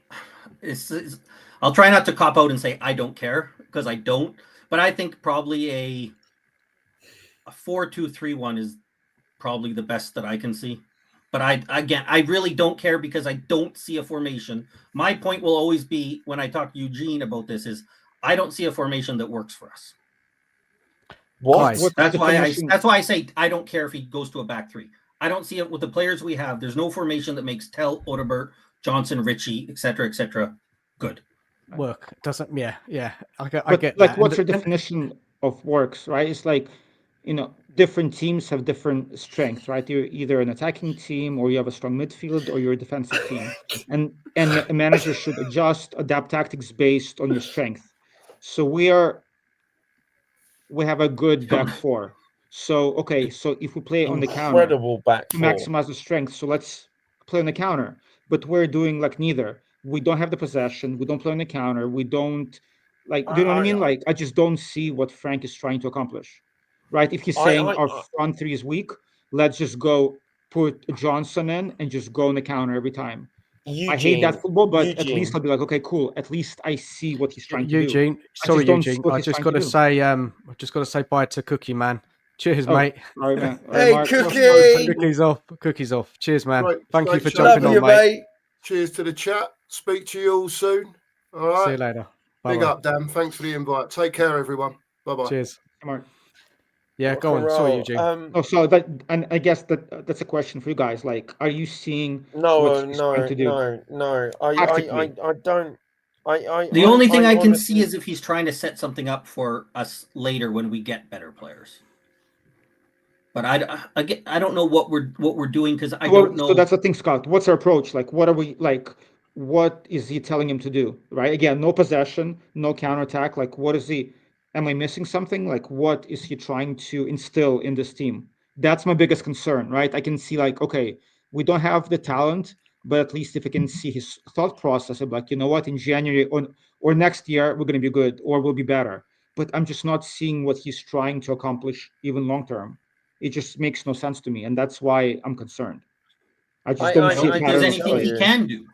try not to cop out and say I don't care because I don't, but I think probably a 4-2-3-1 is probably the best that I can see. But I really don't care because I don't see a formation. My point will always be when I talk to Eugene about this is I don't see a formation that works for us. What? That's why I say I don't care if he goes to a back three. I don't see it with the players we have. There's no formation that makes Tell, Odebert, Johnson, Richie, etc. good. Work doesn't. Yeah. I get like that. what's your definition of works, right? It's like, different teams have different strengths, right? You're either an attacking team, or you have a strong midfield, or you're a defensive team, and a manager should adapt tactics based on your strength. So we have a good back four. So if we play on the counter, back to maximize the strength, so let's play on the counter. But we're doing like neither. We don't have the possession. We don't play on the counter. We don't do you know what I mean? Like I just don't see what Frank is trying to accomplish, right? If he's saying our front three is weak, let's just go put Johnson in and just go on the counter every time. Eugene, I hate that football, but at least I'll be like, okay, cool. At least I see what he's trying to do. Eugene, I just got to say bye to Cookie Man. Cheers, mate. Sorry, man. Hey, Mark, Cookie. Cookies off. Cheers, man. Right, Thank you for jumping on, mate. Cheers to the chat. Speak to you all soon. All right. See you later. Bye-bye. Big up, Dan. Thanks for the invite. Take care, everyone. Bye-bye. Cheers. Mark. Yeah, go on. Sorry, Eugene. So and I guess that's a question for you guys. Like, are you seeing what he's trying to do? No. I don't. The only thing I can see is if he's trying to set something up for us later when we get better players. But I don't know what we're doing because I don't know. So that's the thing, Scott. What's our approach? Like, what are we like? What is he telling him to do? Right? Again, no possession, no counterattack. Like, what is he? Am I missing something? Like, what is he trying to instill in this team? That's my biggest concern, right? I can see like, okay, we don't have the talent, but at least if I can see his thought process of like, you know what, in January or next year, we're going to be good or we'll be better. But I'm just not seeing what he's trying to accomplish even long term. It just makes no sense to me. And that's why I'm concerned. I just don't see if there's anything he can do.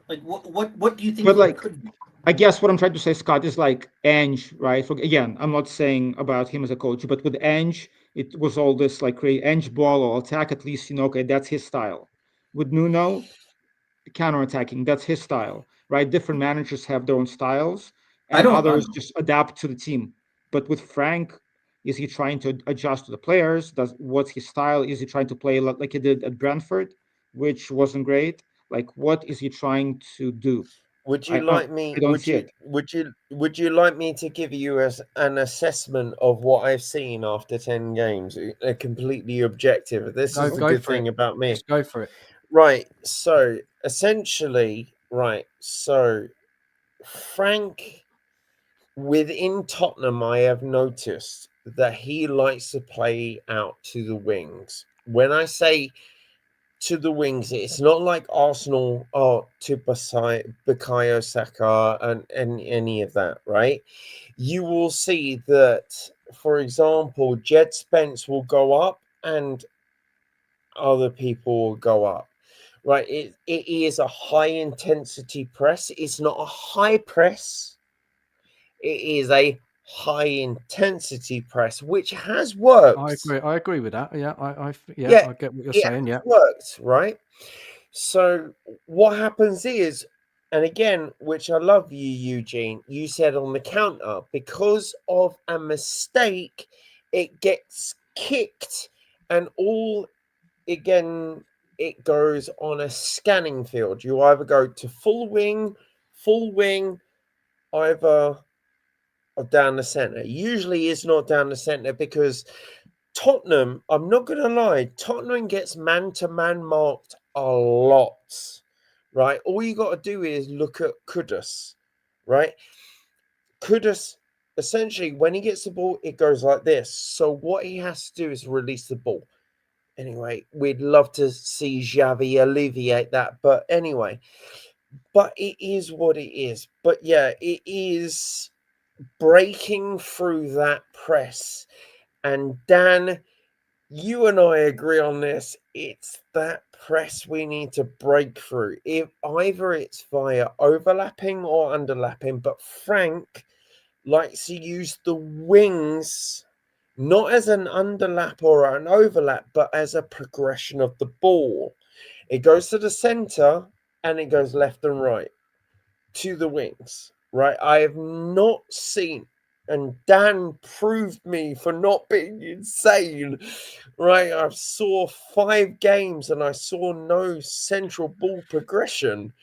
Like, what do you think he could do? I guess what I'm trying to say, Scott, is like Ange, right? So again, I'm not saying about him as a coach, but with Ange, it was all this like create Ange ball or attack. At least, okay, that's his style. With Nuno, counterattacking, that's his style, right? Different managers have their own styles, and others just adapt to the team. But with Frank, is he trying to adjust to the players? What's his style? Is he trying to play like he did at Brentford, which wasn't great? Like, what is he trying to do? Would you like me? Would you like me to give you an assessment of what I've seen after 10 games? A completely objective. This is the good thing about me. Just go for it. Right. So essentially, So Frank, within Tottenham, I have noticed that he likes to play out to the wings. When I say to the wings, it's not like Arsenal are to Bukayo Saka and any of that, right? You will see that, for example, Jed Spence will go up and other people will go up. right? It is a high intensity press. It's not a high press. It is a high intensity press, which has worked. I agree with that. Yeah, I get what you're saying. Yeah, worked, right? So what happens is, and again, which I love you, Eugene, you said on the counter, because of a mistake, it gets kicked, and all again, it goes on a scanning field. You either go to full wing, either or down the centre. Usually it's not down the centre because Tottenham, I'm not going to lie, Tottenham gets man-to-man marked a lot, right? All you got to do is look at Kudus, right? Kudus, essentially, when he gets the ball, it goes like this. So what he has to do is release the ball. Anyway, we'd love to see Xavi alleviate that. But anyway, but it is what it is. But yeah, it is breaking through that press. And Dan, you and I agree on this. It's that press we need to break through. If either it's via overlapping or underlapping, but Frank likes to use the wings not as an underlap or an overlap, but as a progression of the ball. It goes to the center and it goes left and right to the wings, right? I have not seen, and Dan proved me for not being insane, right? I saw 5 games and I saw no central ball progression.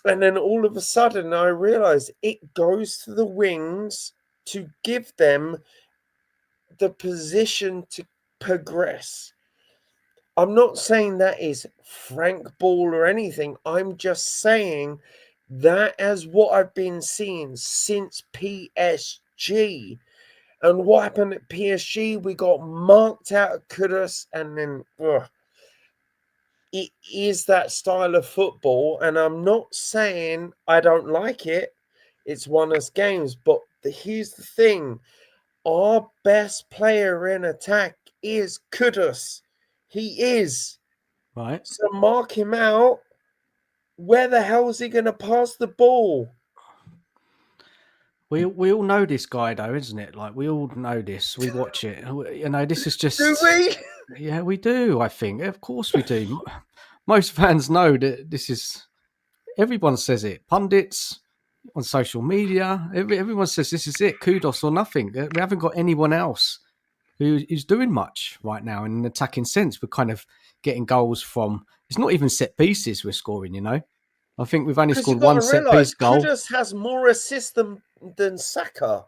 And then all of a sudden I realized it goes to the wings to give them the position to progress. I'm not saying that is Frank ball or anything. I'm just saying that is what I've been seeing since PSG. And what happened at PSG? We got marked out at Kudus, and then it is that style of football. And I'm not saying I don't like it. It's won us games. But here's the thing. Our best player in attack is Kudus. He is. right. So mark him out. Where the hell is he going to pass the ball? We all know this guy, though, isn't it? Like, we all know this. We watch it. You know, this is just. Do we? Yeah, we do. I think, of course, we do. Most fans know that this is. Everyone says it. Pundits on social media. Everyone says this is it. Kudos or nothing. We haven't got anyone else who's doing much right now in an attacking sense. We're kind of getting goals from. It's not even set pieces we're scoring. You know. I think we've only scored one set piece goal. Kudus has more assists than Saka.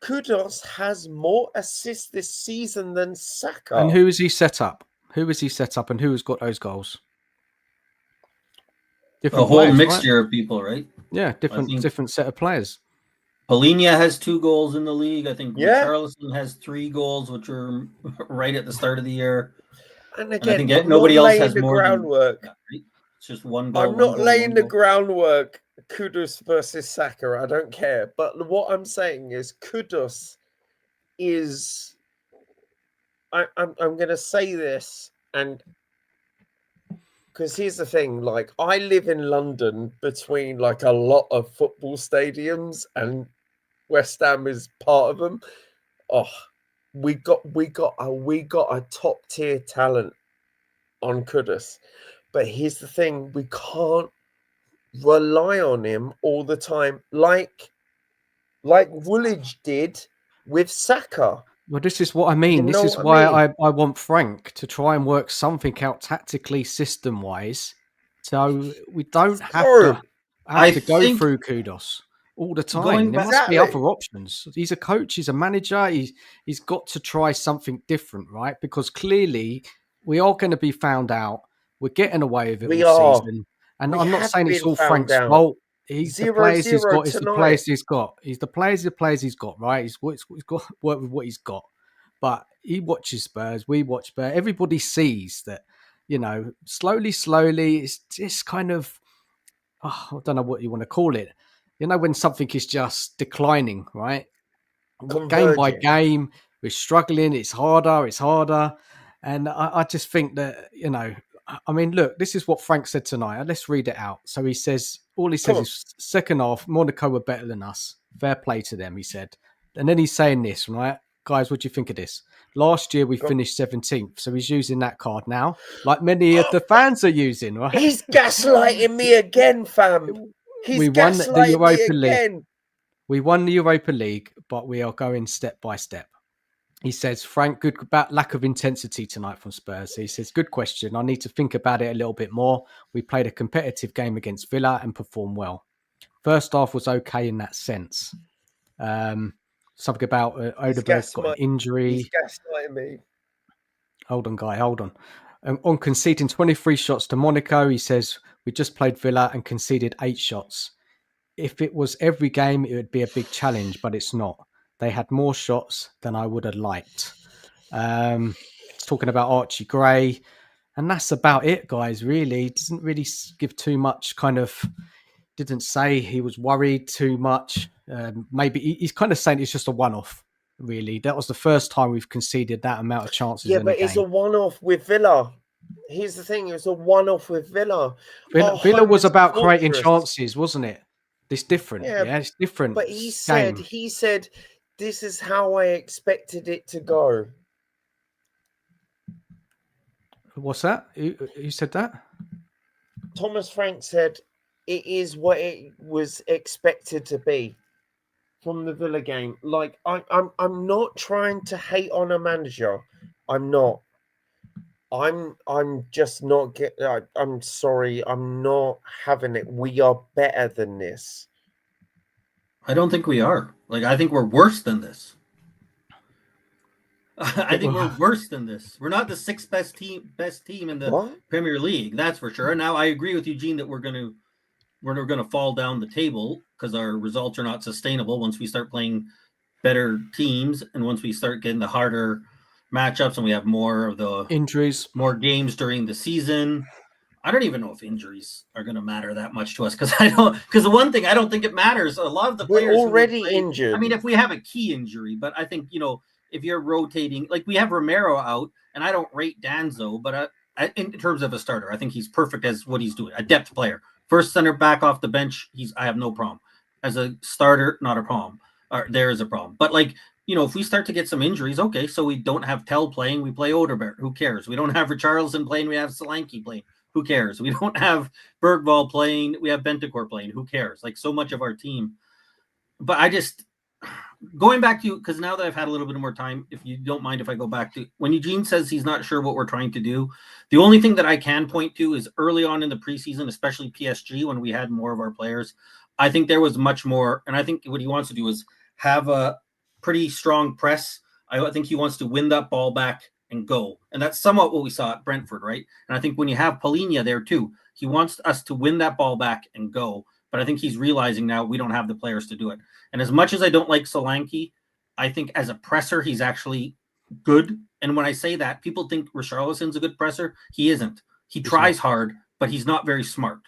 Kudus has more assists this season than Saka. And who is he set up? Who is he set up and who has got those goals? Different a whole players, mixture of people, right? Yeah, different set of players. Polina has 2 goals in the league. I think Richarlison has 3 goals, which are right at the start of the year. And again, and I think nobody else has more groundwork. Than, right? It's just one goal. I'm not laying the groundwork. Kudus versus Saka. I don't care. But what I'm saying is Kudus is. I'm going to say this, and because here's the thing, like I live in London between like a lot of football stadiums, and West Ham is part of them. Oh, we got a top tier talent on Kudus. But here's the thing, we can't rely on him all the time like Woolwich did with Saka. Well, this is what I mean. This is why I want Frank to try and work something out tactically, system-wise, so we don't have to go through Kudus all the time. There must be other options. He's a coach. He's a manager. He's got to try something different, right? Because clearly we are going to be found out. We're getting away with it all season. And I'm not saying it's all Frank's fault. He's the players he's got. He's the players he's got. He's the players he's got, right? He's got to work with what he's got. But he watches Spurs. We watch Spurs. Everybody sees that, you know, slowly, it's just kind of, I don't know what you want to call it. You know, when something is just declining, right? Converging. Game by game, we're struggling. It's harder. And I just think that, you know, I mean, look, this is what Frank said tonight. Let's read it out. So he says, all he Come says on. is second half, Monaco were better than us. Fair play to them, he said. And then he's saying this, right? Guys, what do you think of this? Last year we Go on. finished 17th, so he's using that card now, like many of the fans are using, right? He's gaslighting me again, fam. He's We won the gaslighting Europa me League. again. We won the Europa League, but we are going step by step. He says, Frank, good about lack of intensity tonight from Spurs. He says, good question. I need to think about it a little bit more. We played a competitive game against Villa and performed well. First half was okay in that sense. Something about Odeberg's got an injury. He's gaslighting me. Hold on, guy. Hold on. On conceding 23 shots to Monaco, he says, we just played Villa and conceded 8 shots. If it was every game, it would be a big challenge, but it's not. They had more shots than I would have liked. Talking about Archie Gray. And that's about it, guys, really. It doesn't really give too much didn't say he was worried too much. Maybe he's kind of saying it's just a one-off, really. That was the first time we've conceded that amount of chances. Yeah, but it's a one-off with Villa. Here's the thing. It's a one-off with Villa. Villa was about creating chances, wasn't it? It's different. Yeah, it's different. But he said, this is how I expected it to go. What's that? Who said that? Thomas Frank said it is what it was expected to be from the Villa game. Like I'm not trying to hate on a manager. I'm not. I'm just not I'm sorry. I'm not having it. We are better than this. I don't think we are. Like, I think we're worse than this. I think we're worse than this. We're not the sixth best team in the Premier League. That's for sure. Now I agree with Eugene that we're going to fall down the table because our results are not sustainable once we start playing better teams and once we start getting the harder matchups and we have more of the injuries, more games during the season. I don't even know if injuries are going to matter that much to us because the one thing I don't think it matters. A lot of the players we're already injured. I mean, if we have a key injury, but I think, if you're rotating, like we have Romero out, and I don't rate Danzo, but in terms of a starter, I think he's perfect as what he's doing. A depth player, first center back off the bench. I have no problem. As a starter, not a problem. There is a problem. But if we start to get some injuries, okay, so we don't have Tell playing, we play Odeberg. Who cares? We don't have Richarlison playing, we have Solanke playing. Who cares? We don't have Bergvall playing, we have Bentancur playing. Who cares? Like so much of our team. But I just going back to, because now that I've had a little bit more time, if you don't mind if I go back to when Eugene says he's not sure what we're trying to do, the only thing that I can point to is early on in the preseason, especially PSG, when we had more of our players, I think there was much more, and I think what he wants to do is have a pretty strong press. I think he wants to win that ball back and go, and that's somewhat what we saw at Brentford, right? And I think when you have Palhinha there too, he wants us to win that ball back and go, but I think he's realizing now we don't have the players to do it. And as much as I don't like Solanke, I think as a presser, he's actually good. And when I say that, people think Richarlison's a good presser. He isn't. He tries hard, but he's not very smart.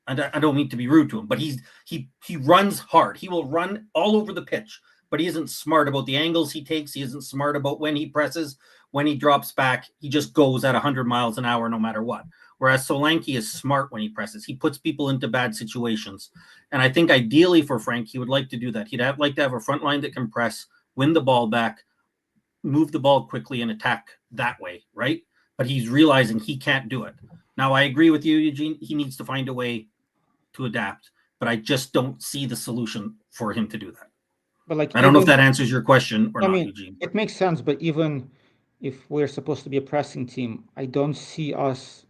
And I don't mean to be rude to him, but he runs hard. He will run all over the pitch, but he isn't smart about the angles he takes. He isn't smart about when he presses, when he drops back. He just goes at 100 miles an hour no matter what. Whereas Solanke is smart when he presses. He puts people into bad situations. And I think ideally for Frank, he would like to do that. He'd like to have a front line that can press, win the ball back, move the ball quickly and attack that way, right? But he's realizing he can't do it. Now, I agree with you, Eugene. He needs to find a way to adapt. But I just don't see the solution for him to do that. But I don't know if that answers your question or not, Eugene. It makes sense, but even if we're supposed to be a pressing team, I don't see us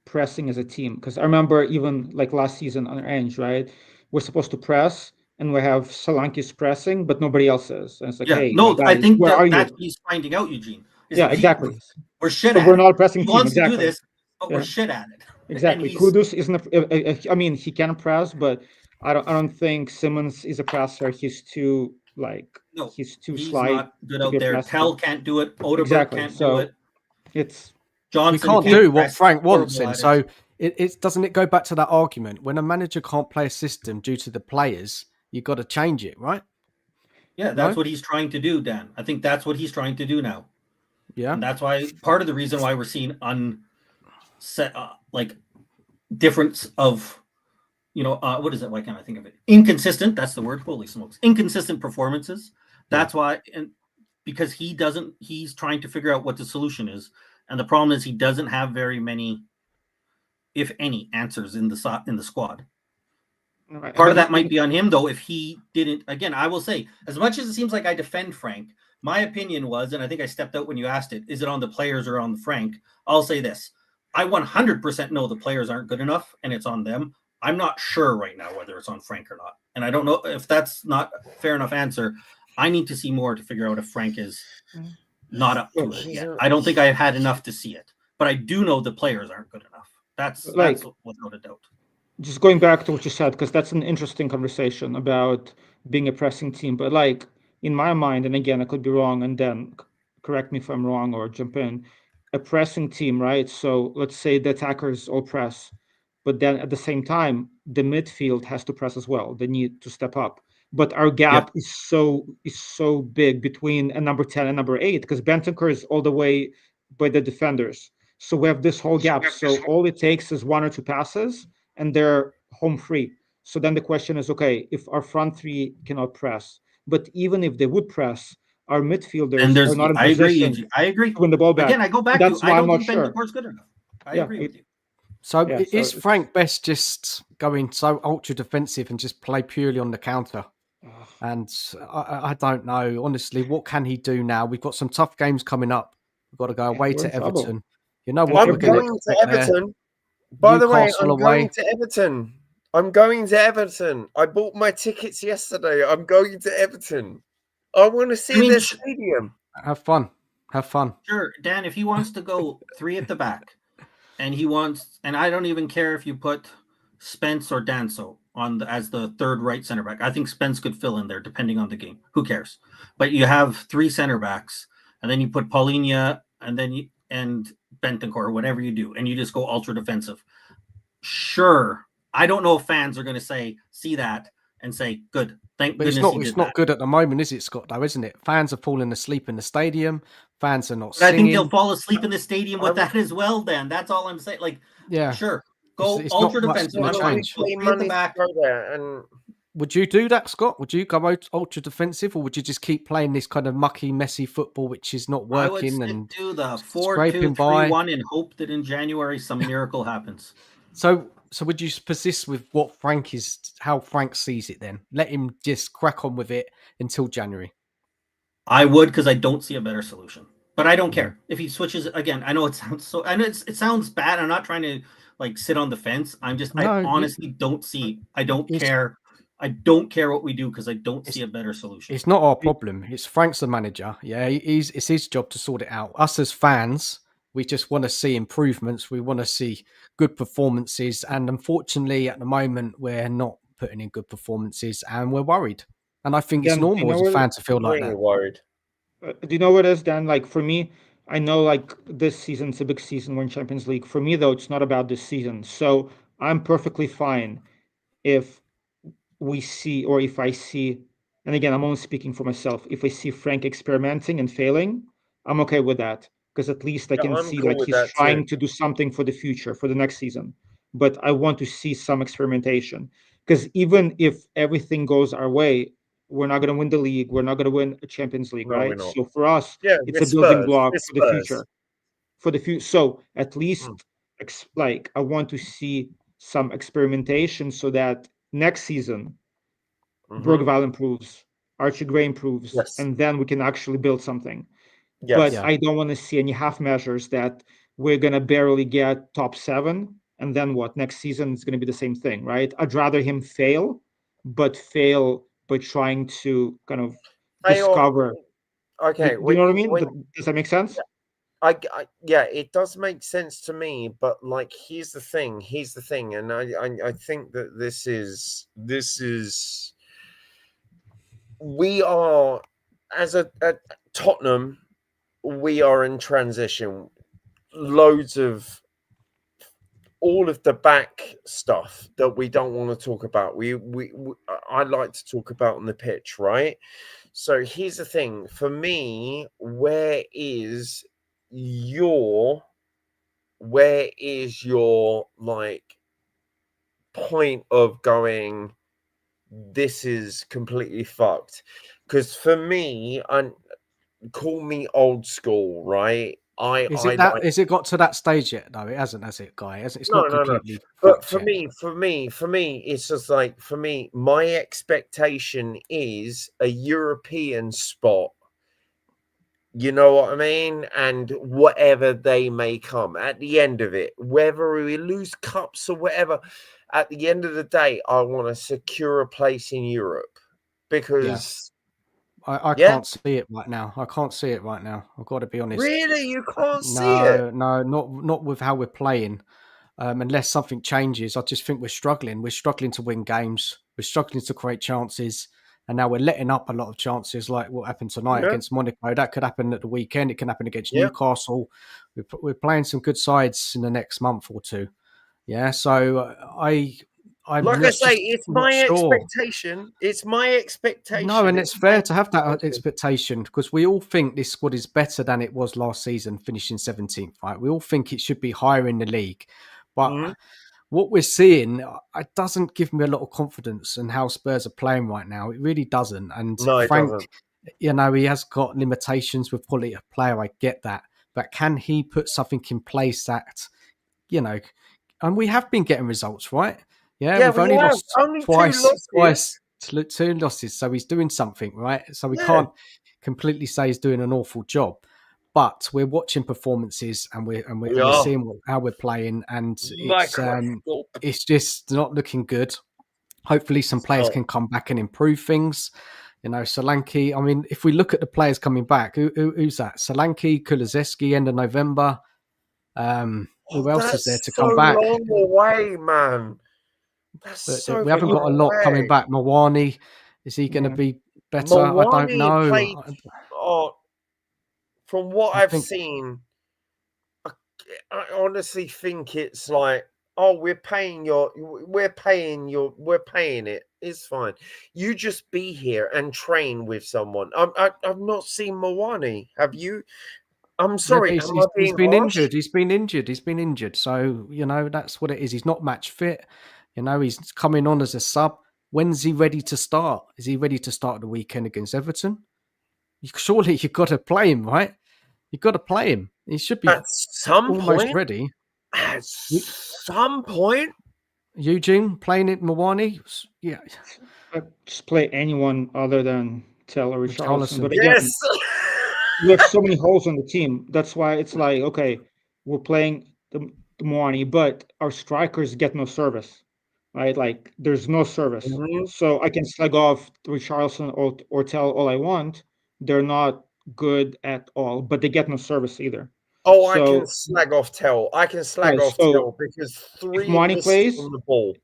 pressing as a team, because I remember even like last season on Ange, right? We're supposed to press and we have Solanke's pressing, but nobody else is. And it's like, hey, no, guys, I think where are you? That's he's finding out, Eugene. Exactly. We're shit so at we're it. not a pressing He team. wants Exactly. to do this, but we're shit at it. Exactly. Kudus isn't. I mean, he can press, but I don't think Simmons is a presser. He's too he's slight. Not good out there. Tell can't do it. Odeberg can't do it. It's Johnson can't do what Frank wants, and so it doesn't it go back to that argument when a manager can't play a system due to the players, you got to change it, right? Yeah, that's what he's trying to do, Dan. I think that's what he's trying to do now. Yeah, and that's why part of the reason why we're seeing set like difference of, what is it? Why can't I think of it? Inconsistent. That's the word. Holy smokes. Inconsistent performances. That's why, and because he's trying to figure out what the solution is. And the problem is he doesn't have very many, if any, answers in the squad. Right. Part of that might be on him, though, if he didn't. Again, I will say, as much as it seems like I defend Frank, my opinion was, and I think I stepped out when you asked it, is it on the players or on Frank? I'll say this. I 100% know the players aren't good enough, and it's on them. I'm not sure right now whether it's on Frank or not. And I don't know if that's not a fair enough answer. I need to see more to figure out if Frank is not up to it yet. I don't think I've had enough to see it. But I do know the players aren't good enough. That's without a doubt. Just going back to what you said, because that's an interesting conversation about being a pressing team. But like in my mind, and again, I could be wrong, and then correct me if I'm wrong or jump in, a pressing team, right? So let's say the attackers all press, but then at the same time, the midfield has to press as well. They need to step up. But our gap is so big between a number 10 and number 8, because Bentancur is all the way by the defenders. So we have this whole gap. So all it takes is 1 or 2 passes and they're home free. So then the question is, okay, if our front three cannot press, but even if they would press, our midfielders are not in position I agree. to win the ball back. Again, I go back to I don't think Bentancur's good enough. I agree with you. So is Frank best just going so ultra defensive and just play purely on the counter? And I don't know, honestly, what can he do now? We've got some tough games coming up. We've got to go away to Everton. You know what? I'm going to Everton. By the way, I'm going to Everton. I bought my tickets yesterday. I'm going to Everton. I want to see their stadium. Have fun. Sure, Dan, if he wants to go 3 at the back, and I don't even care if you put Spence or Danso as the third right center back. I think Spence could fill in there depending on the game. Who cares? But you have 3 center backs, and then you put Paulinho and Bentancur, or whatever you do, and you just go ultra defensive. Sure, I don't know if fans are going to see that and say, good. Thank goodness it's not good at the moment, is it, Scott, though, isn't it? Fans are falling asleep in the stadium. Fans are not singing. I think they'll fall asleep in the stadium with that as well, Dan. That's all I'm saying. Sure. Go it's ultra defensive. Would you do that, Scott? Would you go ultra defensive, or would you just keep playing this kind of mucky, messy football, which is not working? I would do the 4-2-3-1 and hope that in January some miracle happens. So would you persist with how Frank sees it then? Let him just crack on with it until January? I would, because I don't see a better solution. But I don't care if he switches again. I know it sounds bad. I'm not trying to sit on the fence. I honestly don't see. I don't care. I don't care what we do because I don't see a better solution. It's not our problem. It's Frank's the manager. Yeah, it's his job to sort it out. Us as fans, we just want to see improvements. We want to see good performances. And unfortunately, at the moment, we're not putting in good performances and we're worried. And I think it's normal as a fan to feel like that. Worried. Do you know what it is, Dan? For me, I know this season's a big season. We're in Champions League. For me, though, it's not about this season. So I'm perfectly fine if we see, or if I see, and again, I'm only speaking for myself, if I see Frank experimenting and failing, I'm okay with that. Because at least I can see he's trying to do something for the future, for the next season. But I want to see some experimentation. Because even if everything goes our way, we're not going to win the league. We're not going to win a Champions League, right? So for us, it's a building block for the future. So at least, I want to see some experimentation so that next season, Bergvall improves, Archie Gray improves, and then we can actually build something. But I don't want to see any half measures that we're going to barely get top 7. And then what? Next season, it's going to be the same thing, right? I'd rather him fail by trying to kind of discover. Okay. Do you know what I mean? Does that make sense? It does make sense to me. But here's the thing. And I think that this is we are, as a Tottenham, we are in transition. Loads of all of the back stuff that we don't want to talk about. I like to talk about on the pitch, right? So here's the thing. For me, where is your where is your like point of going, this is completely fucked? Because for me, and call me old school, right? Is it that? Is it got to that stage yet? No, it hasn't, has it, Guy? It's not completely. But fucked yet. for me, it's just like, for me, my expectation is a European spot. You know what I mean? And whatever they may come at the end of it, whether we lose cups or whatever, at the end of the day, I want to secure a place in Europe because I can't see it right now. I can't see it right now. I've got to be honest. Really, you can't see it? No, not with how we're playing. Unless something changes, I just think we're struggling. We're struggling to win games. We're struggling to create chances. And now we're letting up a lot of chances, like what happened tonight against Monaco. That could happen at the weekend. It can happen against Newcastle. We're playing some good sides in the next month or two. Yeah, so I'm like I say, it's my expectation. It's my expectation. No, and it's fair to have that expectation because we all think this squad is better than it was last season, finishing 17th, right? We all think it should be higher in the league. But what we're seeing, it doesn't give me a lot of confidence in how Spurs are playing right now. It really doesn't. And no, Frank, you know, he has got limitations with quality of player. I get that. But can he put something in place that, you know, and we have been getting results, right? Yeah, we've only lost twice, two losses. So he's doing something, right? So we can't completely say he's doing an awful job. But we're watching performances and we're seeing how we're playing, and it's just not looking good. Hopefully, some players can come back and improve things. You know, Solanke. I mean, if we look at the players coming back, who's that? Solanke, Kulusevski, end of November. Who else is there to come back? Long away, man. We haven't got a lot coming back. Mawani, is he going to be better? I don't know. From what I've seen, I honestly think it's like, oh, we're paying it. It's fine. You just be here and train with someone. I've not seen Mawani. Have you? I'm sorry. He's been injured. He's been injured. So, you know, that's what it is. He's not match fit. You know, he's coming on as a sub. When's he ready to start? Is he ready to start the weekend against Everton? Surely you've got to play him, right? You've got to play him. He should be almost ready. At some point. Eugene playing it, Mawani? Yeah. Just play anyone other than Tell or Richarlison. But again, we have so many holes on the team. That's why it's like, okay, we're playing the Mawani, but our strikers get no service, right? Like, there's no service. So I can slag off Richarlison or Tell all I want. They're not good at all, but they get no service either. Oh, I can slag off Tell. Tell because if Mawani plays on the ball,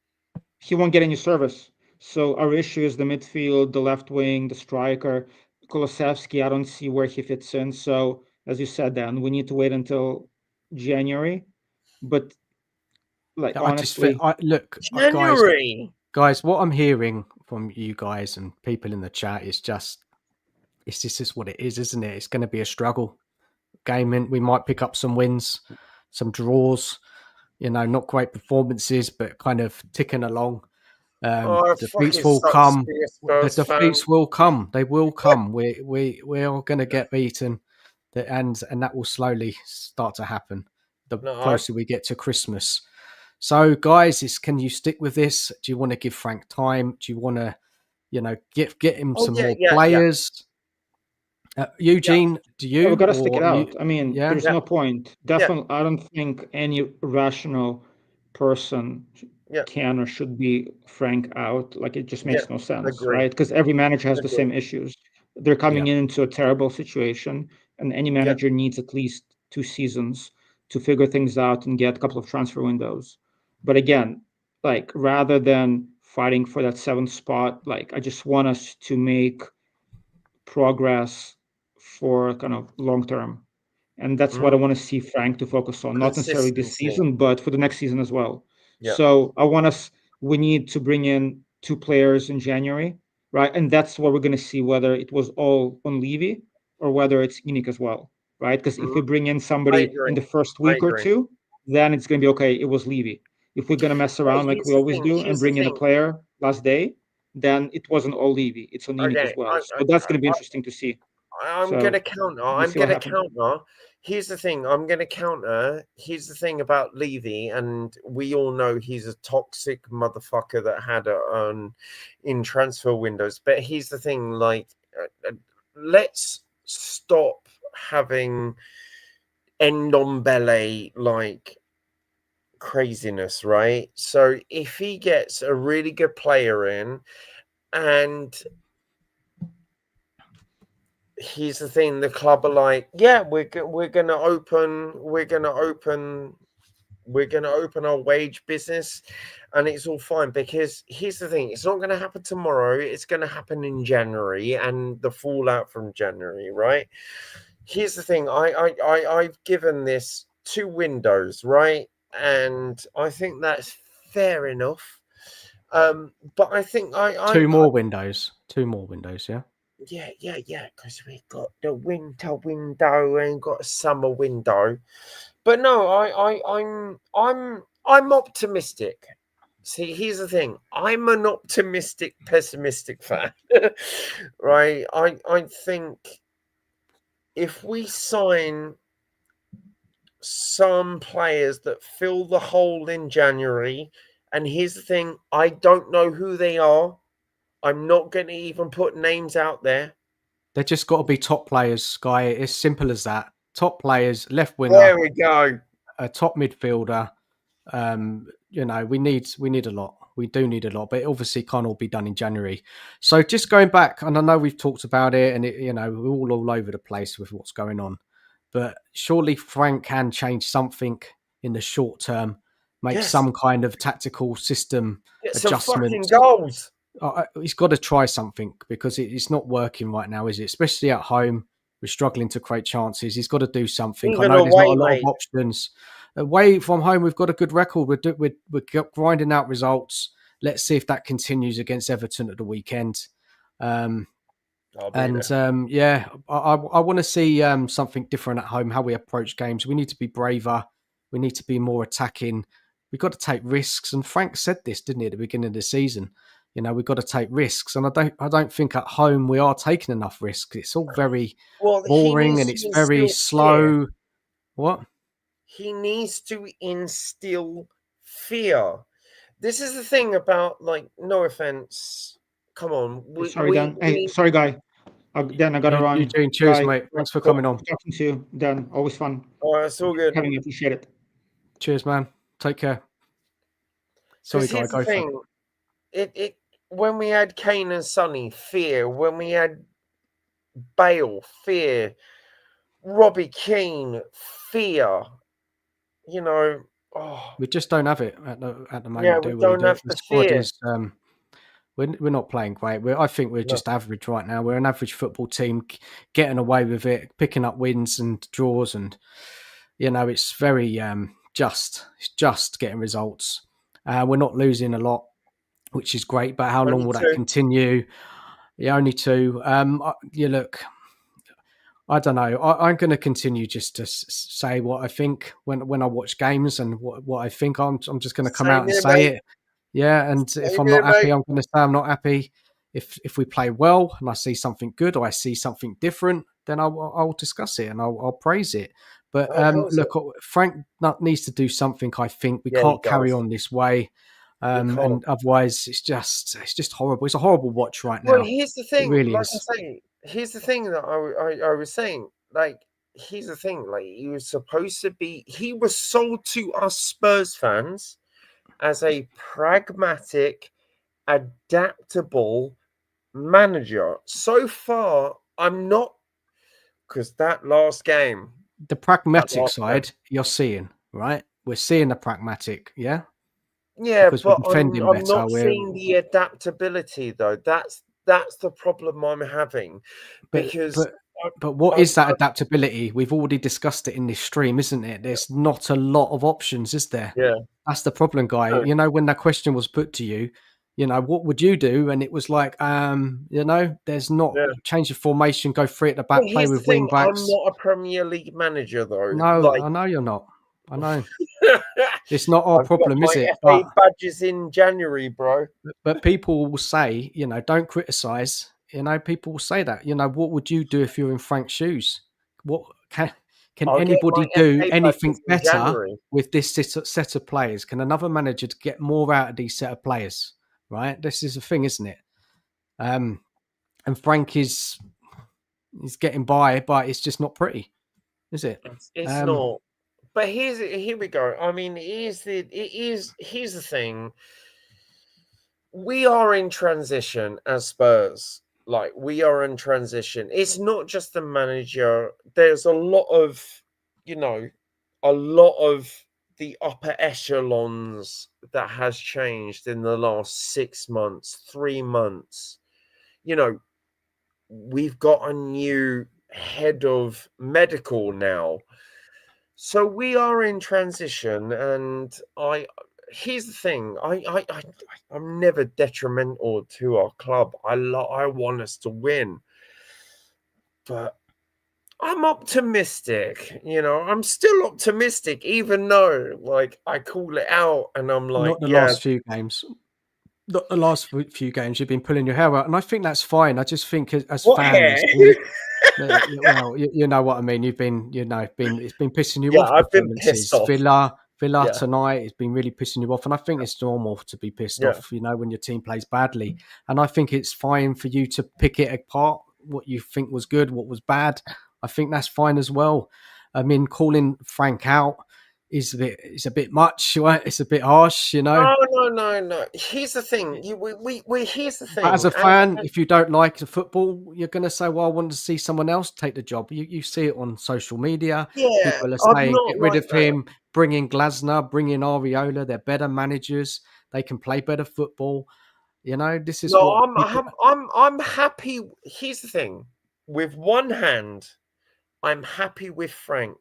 he won't get any service. So our issue is the midfield, the left wing, the striker. Kulusevski, I don't see where he fits in. So, as you said, Dan, we need to wait until January. But, like, honestly, January, guys, what I'm hearing from you guys and people in the chat is just, this is what it is, isn't it? It's going to be a struggle. Gaming, we might pick up some wins, some draws. You know, not great performances, but kind of ticking along. Defeats will come. The defeats will come. They will come. We are going to get beaten, and that will slowly start to happen the closer we get to Christmas. So, guys, can you stick with this? Do you want to give Frank time? Do you want to, you know, get him some more players? Eugene, do you? We've got to stick it out. I mean, there's no point. Definitely, I don't think any rational person can or should be Frank out. Like, it just makes no sense, right? Because every manager has the same issues. They're coming into a terrible situation, and any manager needs at least 2 seasons to figure things out and get a couple of transfer windows. But again, like, rather than fighting for that 7th spot, like, I just want us to make progress for kind of long term. And that's what I want to see Frank to focus on, not necessarily this season, but for the next season as well. So we need to bring in 2 players in January, right? And that's what we're going to see, whether it was all on Levy or whether it's unique as well, right? Because if we bring in somebody in the first week or two, then it's going to be okay. It was Levy. If we're going to mess around like we always do and bring in a player last day, then it wasn't all Levy. It's on Inic as well. So that's going to be interesting to see. I'm going to counter. Here's the thing. I'm going to counter. Here's the thing about Levy, and we all know he's a toxic motherfucker that had it in transfer windows. But here's the thing. Like, let's stop having Ndombele like craziness, right? So if he gets a really good player in, and here's the thing, the club are like, yeah, we're gonna open our wage business, and it's all fine, because here's the thing, it's not going to happen tomorrow, it's going to happen in January and the fallout from January, right? Here's the thing, I've given this 2 windows, right? And I think that's fair enough. But I think two more windows, yeah. Yeah, because we got the winter window and got a summer window. But no, I'm optimistic. See, here's the thing. I'm an optimistic, pessimistic fan. Right? I think if we sign some players that fill the hole in January, and here's the thing, I don't know who they are. I'm not going to even put names out there. They just got to be top players, Sky. It's simple as that. Top players, left winger. There we go. A top midfielder. We need a lot. We do need a lot, but it obviously can't all be done in January. So just going back, and I know we've talked about it, and we're all over the place with what's going on. But surely Frank can change something in the short term, make some kind of tactical system adjustment. Some fucking goals. He's got to try something, because it's not working right now, is it? Especially at home, we're struggling to create chances. He's got to do something. Even I know there's not a lot mate. of options. Away from home, we've got a good record. We're grinding out results. Let's see if that continues against Everton at the weekend. I want to see something different at home, how we approach games. We need to be braver. We need to be more attacking. We've got to take risks. And Frank said this, didn't he, at the beginning of the season? We've got to take risks, and I don't think at home we are taking enough risks. It's all very boring and it's very slow. Fear. What? He needs to instill fear. This is the thing about, like, no offense. Come on. Sorry, Dan. Hey, sorry, Guy. Dan, I got to run. Eugene, cheers, mate. Thanks for coming on. Talking to you, Dan. Always fun. Oh, it's all good. Having you. Appreciate it. Cheers, man. Take care. Sorry, Guy. Go for it. When we had Kane and Sonny, fear. When we had Bale, fear. Robbie Keane, fear. We just don't have it at the moment. Yeah, we don't have the squad fear. Is, we're not playing great. I think we're just average right now. We're an average football team, getting away with it, picking up wins and draws, and it's very just getting results. We're not losing a lot, which is great. But how long will that continue? Yeah, only 2. Look, I don't know. I'm going to continue just to say what I think when I watch games, and what I think. I'm just going to come out and say it. Yeah, and if I'm not happy, I'm going to say I'm not happy. If we play well and I see something good or I see something different, then I'll discuss it and I'll praise it. But look, Frank needs to do something. I think we can't carry on this way. And otherwise it's just horrible. It's a horrible watch right now. Well, here's the thing. It really like is. I say, here's the thing that I was saying. Like, here's the thing. Like, he was supposed to be. He was sold to us Spurs fans as a pragmatic, adaptable manager. So far, I'm not, because that last game, the pragmatic side, you're seeing, right? We're seeing the pragmatic, yeah. Yeah, but I'm not seeing the adaptability, though. That's the problem I'm having. Because but what is that adaptability? We've already discussed it in this stream, isn't it? There's not a lot of options, is there? Yeah. That's the problem, Guy. No. When that question was put to you, what would you do? And it was like, there's not change of formation, go free at the back, play with wing backs. I'm not a Premier League manager, though. No, I know you're not. I know. It's not our problem, is it? FA badges in January, bro. But people will say, don't criticize. People will say that. What would you do if you're in Frank's shoes? What can anybody do anything better with this set of players? Can another manager get more out of these set of players? Right? This is the thing, isn't it? And Frank is getting by, but it's just not pretty, is it? It's not. But here we go. I mean, here's the thing. We are in transition as Spurs. Like, we are in transition. It's not just the manager. There's a lot of, the upper echelons that has changed in the last 6 months, 3 months. We've got a new head of medical now. So we are in transition, and here's the thing. I'm never detrimental to our club. I want us to win, but I'm optimistic. I'm still optimistic, even though, like, I call it out, and I'm like, not the last few games. Not the last few games you've been pulling your hair out, and I think that's fine. I just think as fans, well, you know what I mean. You've been, it's been pissing you off. I've been pissed off. Villa tonight, it's been really pissing you off, and I think it's normal to be pissed off. When your team plays badly, and I think it's fine for you to pick it apart. What you think was good, what was bad, I think that's fine as well. I mean, calling Frank out is a bit much, right? It's a bit harsh, No. Here's the thing. Here's the thing. As a fan, if you don't like the football, you're going to say, "Well, I want to see someone else take the job." You see it on social media. Yeah, people are saying, "Get rid of him, bring in Glasner, bring in Areola. They're better managers. They can play better football." This is I'm happy. Here's the thing. With one hand, I'm happy with Frank,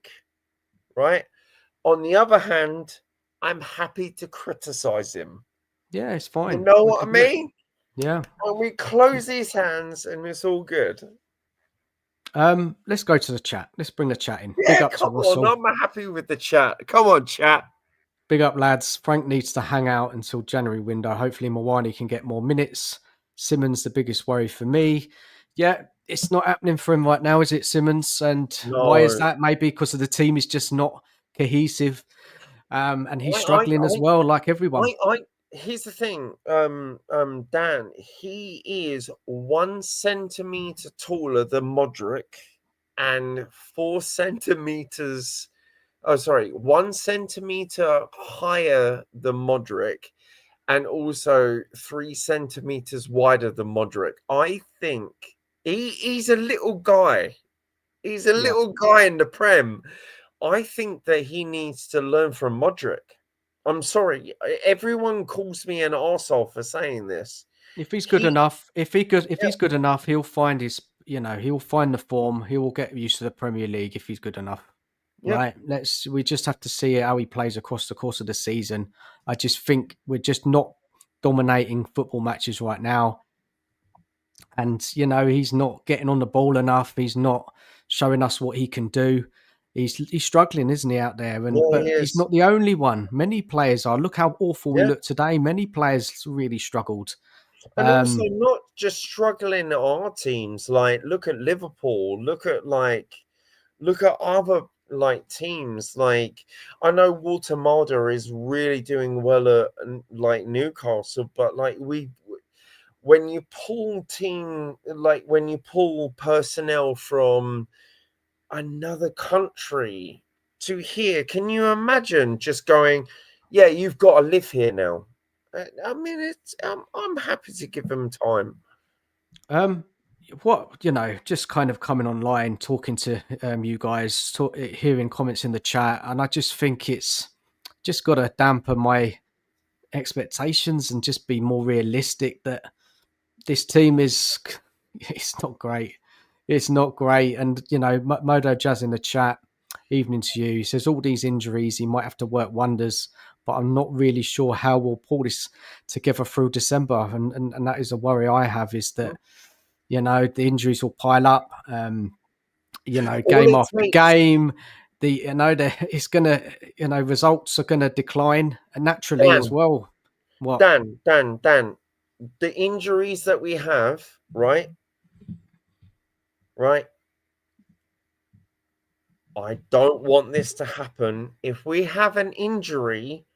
right? On the other hand, I'm happy to criticize him. Yeah, it's fine. You know what I mean? Yeah. And we close these hands and it's all good. Let's go to the chat. Let's bring the chat in. Yeah, Big up to Russell. I'm happy with the chat. Come on, chat. Big up, lads. Frank needs to hang out until January window. Hopefully, Mawani can get more minutes. Simmons, the biggest worry for me. Yeah, it's not happening for him right now, is it, Simmons? And why is that? Maybe because of the team is just not cohesive. And he's struggling as well, like everyone. Here's the thing, Dan. He is 1 centimeter taller than Modric and 4 centimeters. 1 centimeter higher than Modric, and also 3 centimeters wider than Modric. I think he's a little guy. He's a little guy in the Prem. I think that he needs to learn from Modric. I'm sorry. Everyone calls me an arsehole for saying this. If he's good enough, he's good enough, he'll find he'll find the form. He will get used to the Premier League if he's good enough. Yep. Right. We just have to see how he plays across the course of the season. I just think we're just not dominating football matches right now. And, he's not getting on the ball enough. He's not showing us what he can do. He's struggling, isn't he, out there? But he's not the only one. Many players are. Look how awful we look today. Many players really struggled. And also not just struggling at our teams. Like, look at Liverpool. Look at other teams. Like, I know Walter Mulder is really doing well at Newcastle, but when you pull personnel from another country to here, can you imagine just going, yeah, you've got to live here now? I mean, I'm happy to give them time. Just kind of coming online, talking to you guys, hearing comments in the chat, and I just think it's just got to dampen my expectations and just be more realistic that this team it's not great. It's not great. And, Modo Jazz in the chat, evening to you. He says all these injuries, he might have to work wonders, but I'm not really sure how we'll pull this together through December. And that is a worry I have, is that, the injuries will pile up, game after game. it's gonna, results are gonna decline naturally as well. What? Dan, the injuries that we have, right? I don't want this to happen. If we have an injury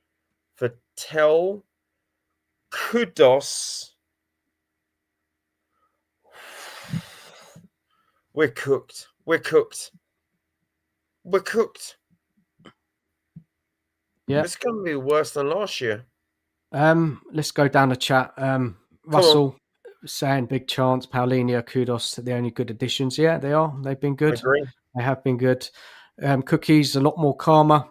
for Tel Kudos, we're cooked. Yeah, it's going to be worse than last year. Let's go down the chat. Russell saying big chance. Paulinho, Kudos, the only good additions. Yeah, they are. They've been good. They have been good. Cookie's a lot more calmer.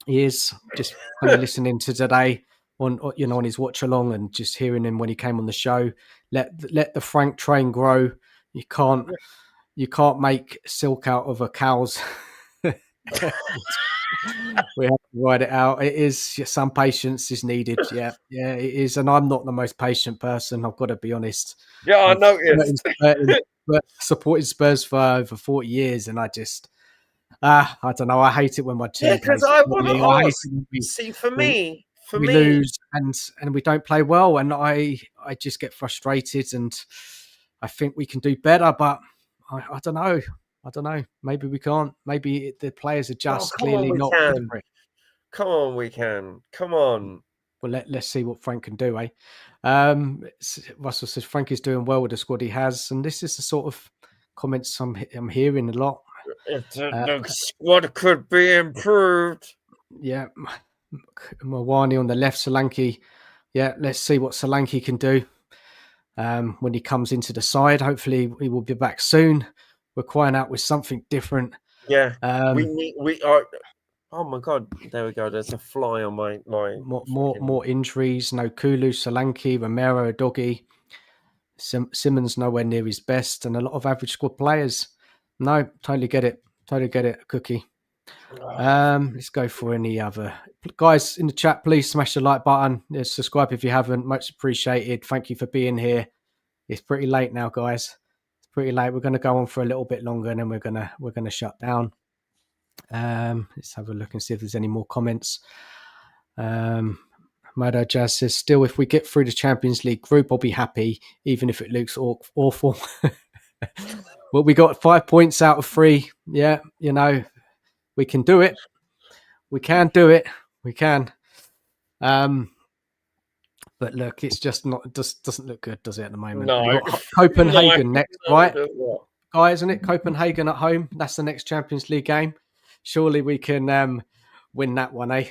He is just kind of listening to today on his watch along and just hearing him when he came on the show. Let the Frank train grow. You can't make silk out of a cow's. We have to ride it out. It is some patience is needed. Yeah, it is. And I'm not the most patient person. I've got to be honest. Yeah, I noticed. Supported Spurs for over 40 years, and I just, I don't know. I hate it when my team plays. I want to ask. See, for me, we lose and we don't play well, and I just get frustrated, and I think we can do better, but I don't know. Maybe we can't. Maybe the players are just clearly not good for it. Come on, we can. Come on. Well, let's see what Frank can do, eh? Russell says Frank is doing well with the squad he has, and this is the sort of comments I'm hearing a lot. The squad could be improved. Yeah, Mawani on the left, Solanke. Yeah, let's see what Solanke can do when he comes into the side. Hopefully, he will be back soon. We're crying out with something different. Yeah, we are. Oh my God! There we go. There's a fly on my line. More injuries. No Kulu, Solanke, Romero, Doggy, Simmons nowhere near his best, and a lot of average squad players. No, totally get it. Cookie. Let's go for any other guys in the chat. Please smash the like button. Subscribe if you haven't. Much appreciated. Thank you for being here. It's pretty late now, guys. Pretty late. We're going to go on for a little bit longer, and then we're gonna shut down. Let's have a look and see if there's any more comments. Mado Jazz says, still, if we get through the Champions League group, I'll be happy, even if it looks awful. Well, we got 5 points out of 3. Yeah, we can do it. We can do it. We can. But look, it's just not. Just doesn't look good, does it, at the moment? No. We've got Copenhagen next, right? Guys, isn't it? Copenhagen at home. That's the next Champions League game. Surely we can win that one, eh?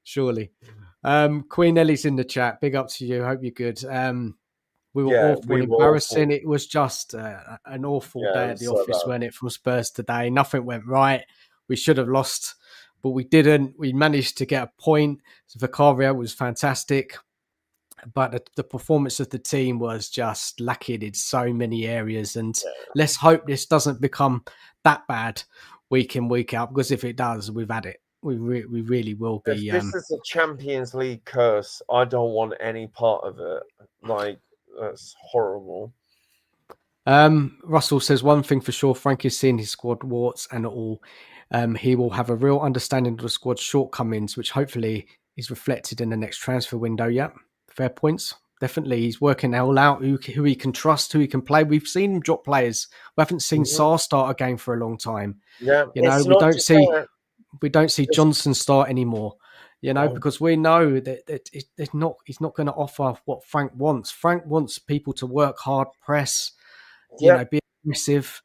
Surely. Queen Ellie's in the chat. Big up to you. Hope you're good. We were awful and embarrassing. Awful. It was just an awful day at the office, wasn't it, from Spurs today? Nothing went right. We should have lost, but we didn't. We managed to get a point. Vicario was fantastic, but the performance of the team was just lacking in so many areas. And let's hope this doesn't become that bad week in, week out, because if it does, we've had it. We really will be. This is a Champions League curse. I don't want any part of it. That's horrible. Russell says one thing for sure: Frank is seeing his squad warts and all. He will have a real understanding of the squad's shortcomings, which hopefully is reflected in the next transfer window. Yeah, fair points. Definitely, he's working all out who he can trust, who he can play. We've seen him drop players. We haven't seen Sarr start a game for a long time. Yeah, we don't see Johnson start anymore. Because we know that he's not going to offer what Frank wants. Frank wants people to work hard, press, be aggressive.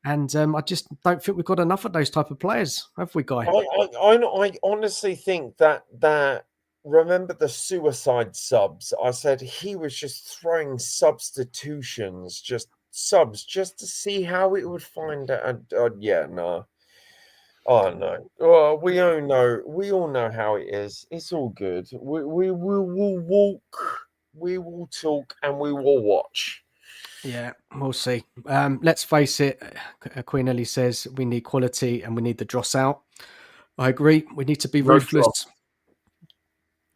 And I just don't think we've got enough of those type of players, have we, Guy? I honestly think that remember the suicide subs? I said he was just throwing substitutions, just subs, just to see how it would find out. No. Oh no! Well, we all know how it is. It's all good. We will walk, we will talk, and we will watch. Yeah, we'll see. Let's face it. Queen Ellie says we need quality and we need the dross out. I agree. We need to be ruthless.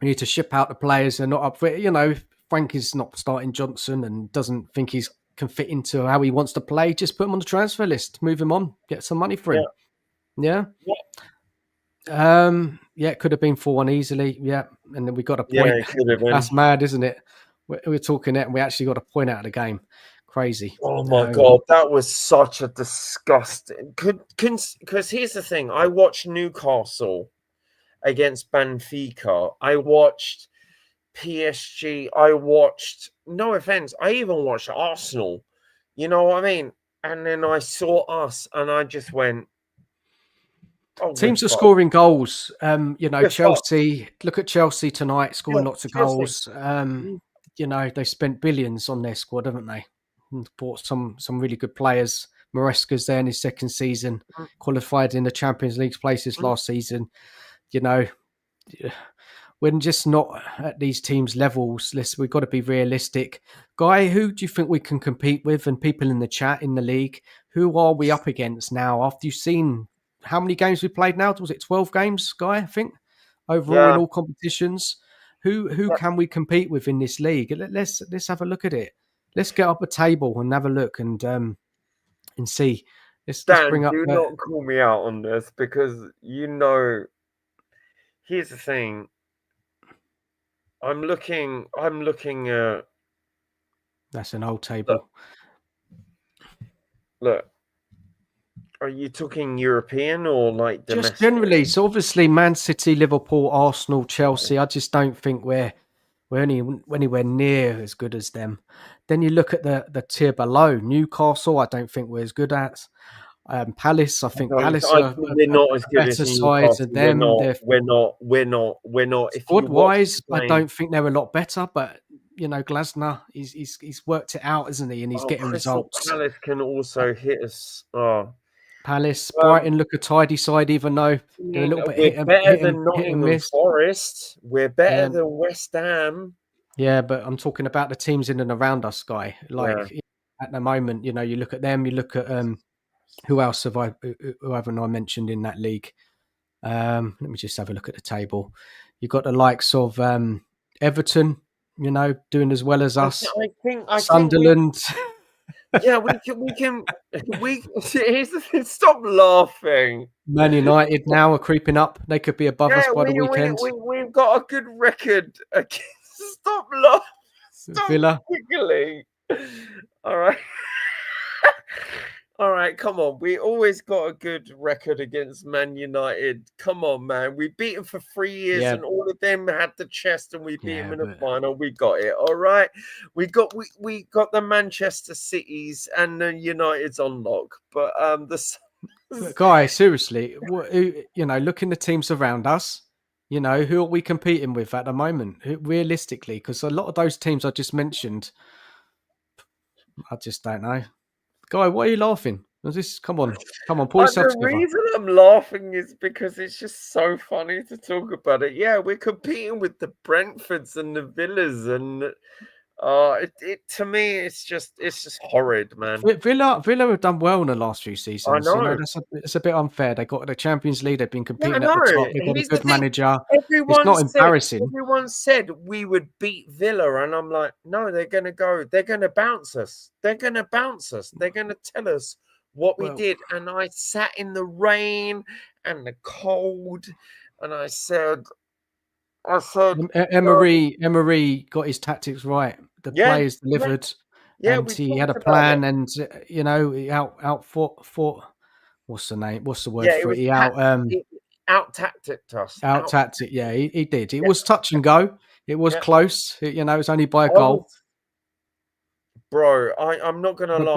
We need to ship out the players and not up for it. Frank is not starting Johnson and doesn't think he's can fit into how he wants to play, just put him on the transfer list, move him on, get some money for him. Yeah. It could have been 4-1 easily. Yeah. And then we got a point. it could have been. That's mad, isn't it? We're talking it and we actually got a point out of the game. Crazy. Oh my God, that was such a disgusting. Because here's the thing: I watched Newcastle against Benfica. I watched PSG. I watched. No offense, I even watched Arsenal. You know what I mean? And then I saw us, and I just went. Oh, teams are scoring goals. Chelsea. Look at Chelsea tonight, scoring lots of goals. They've spent billions on their squad, haven't they? And bought some really good players. Maresca's there in his second season, qualified in the Champions League places last season. We're just not at these teams' levels. We've got to be realistic. Guy, who do you think we can compete with? And people in the chat in the league, who are we up against now? After you've seen how many games we played now? Was it 12 games, Guy? I think overall in all competitions. Who can we compete with in this league? Let's have a look at it. Let's get up a table and have a look and see. Let's bring up. Do not call me out on this because here's the thing. I'm looking at. That's an old table. Look. Are you talking European or like domestic? Just generally. So obviously, Man City, Liverpool, Arsenal, Chelsea. I just don't think we're anywhere near as good as them. Then you look at the tier below. Newcastle, I don't think we're as good at. Palace, I think Palace are not as good better sides than them. We're not. Squad wise, I don't think they're a lot better, but Glasner, he's worked it out, isn't he? And he's getting results. Palace can also hit us. Palace, Brighton look a tidy side, even though they're a little bit better than Nottingham Forest. We're better than West Ham. Yeah, but I'm talking about the teams in and around us, Guy. At the moment, you look at them. You look at who haven't I mentioned in that league? Let me just have a look at the table. You've got the likes of Everton, doing as well as us. I think Sunderland. We can. Here's the thing. Stop laughing. Man United now are creeping up. They could be above us by the weekend. We've got a good record. Stop laughing. Stop Villa. giggling. All right. All right, come on. We always got a good record against Man United. Come on, man. We beat them for 3 years, and all of them had the chest, and we beat them in the final. We got it. All right. We got the Manchester Cities and the United's on lock. But Guy, seriously, look in the teams around us. Who are we competing with at the moment? Realistically, because a lot of those teams I just mentioned, I just don't know. Guy, why are you laughing? Come on, pull yourself together. The reason I'm laughing is because it's just so funny to talk about it. Yeah, we're competing with the Brentfords and the Villas, and to me, it's just horrid, man. Villa have done well in the last few seasons. I know. It's a bit unfair. They got the Champions League. They've been competing at the top. They've got a good manager. It's not embarrassing. Everyone said we would beat Villa, and I'm like, no, they're going to bounce us. They're going to bounce us. They're going to tell us what we did. And I sat in the rain and the cold, and I said, Emery got his tactics right. The players delivered, and he had a plan. And he out fought. What's the name? What's the word for it? He out tacticked us. Out tactic. Yeah, he did. It was touch and go. It was close. It was only by a goal. Bro, I'm not gonna lie.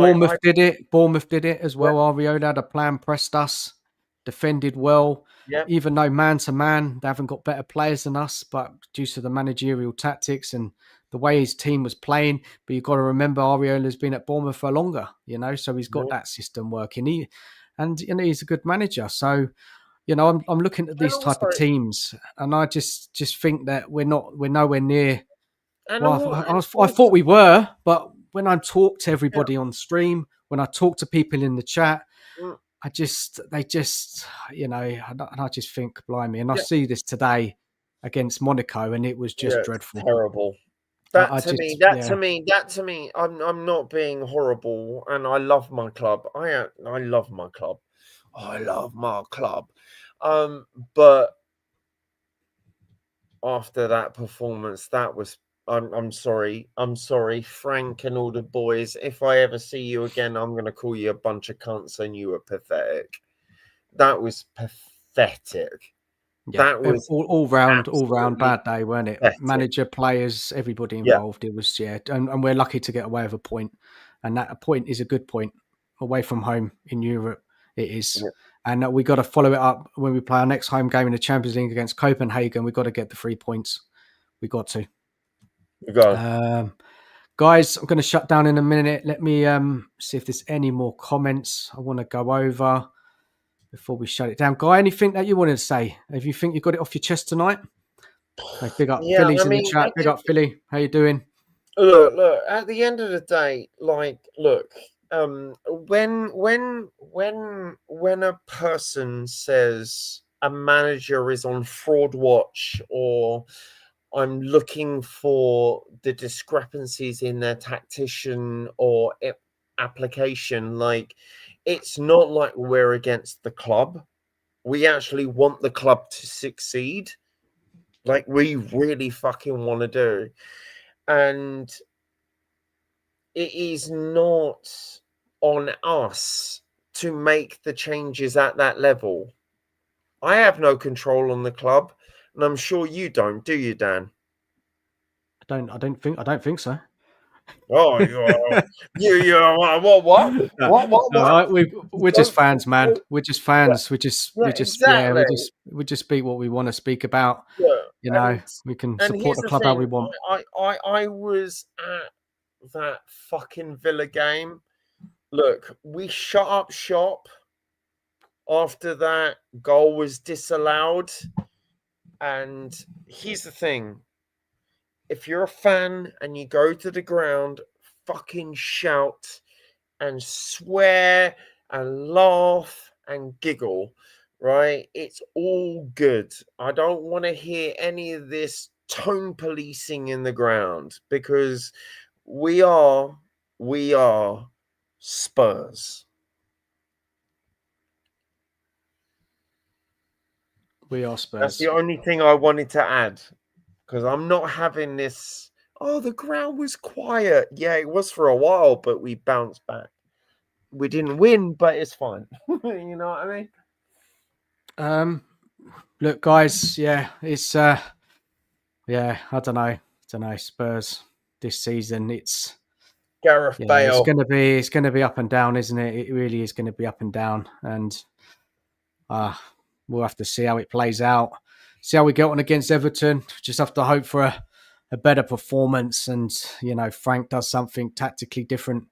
Bournemouth did it as well. Ariola had a plan, pressed us, defended well. Yep. Even though man to man, they haven't got better players than us, but due to the managerial tactics and the way his team was playing. But you've got to remember, Ariola's been at Bournemouth for longer, so he's got that system working. He's a good manager. So, I'm looking at these type of teams, and I just think that we're nowhere near. I thought we were, but when I talk to everybody on stream, when I talk to people in the chat. I just think, blimey, and I see this today against Monaco, and it was just dreadful. To me, I'm not being horrible, and I love my club. I love my club. I love my club. But after that performance, that was. I'm sorry. I'm sorry, Frank and all the boys. If I ever see you again, I'm going to call you a bunch of cunts, and you were pathetic. That was pathetic. Yeah, that was all round bad day, weren't it? pathetic. Manager, players, everybody involved. It was, and we're lucky to get away with a point, and that a point is a good point away from home in Europe. It is, and we got to follow it up when we play our next home game in the Champions League against Copenhagen. We've got to get the 3 points. We got to. Guys, I'm going to shut down in a minute. Let me see if there's any more comments I want to go over before we shut it down. Guy, anything that you wanted to say? If you think you got it off your chest tonight? Like, big up Philly's in the chat. Big up Philly. How you doing? Look. At the end of the day, when a person says a manager is on fraud watch, or I'm looking for the discrepancies in their tactician or application, it's not like we're against the club. We actually want the club to succeed. We really fucking want to do. And it is not on us to make the changes at that level. I have no control on the club, and I'm sure you don't, do you, Dan? I don't think so. Oh, you are what? We're just fans, man. We're just fans. We just speak what we want to speak about. We can support the club how we want. I was at that fucking Villa game. Look, we shut up shop after that goal was disallowed. And here's the thing. If you're a fan and you go to the ground, fucking shout and swear and laugh and giggle, right? It's all good. I don't want to hear any of this tone policing in the ground, because we are Spurs. We are Spurs. That's the only thing I wanted to add. Because I'm not having this, the ground was quiet. Yeah, it was for a while, but we bounced back. We didn't win, but it's fine. You know what I mean? Look, guys, it's I don't know. Spurs this season, it's Gareth Bale. It's gonna be up and down, isn't it? It really is gonna be up and down, and we'll have to see how it plays out. See how we get on against Everton. Just have to hope for a better performance, and Frank does something tactically different.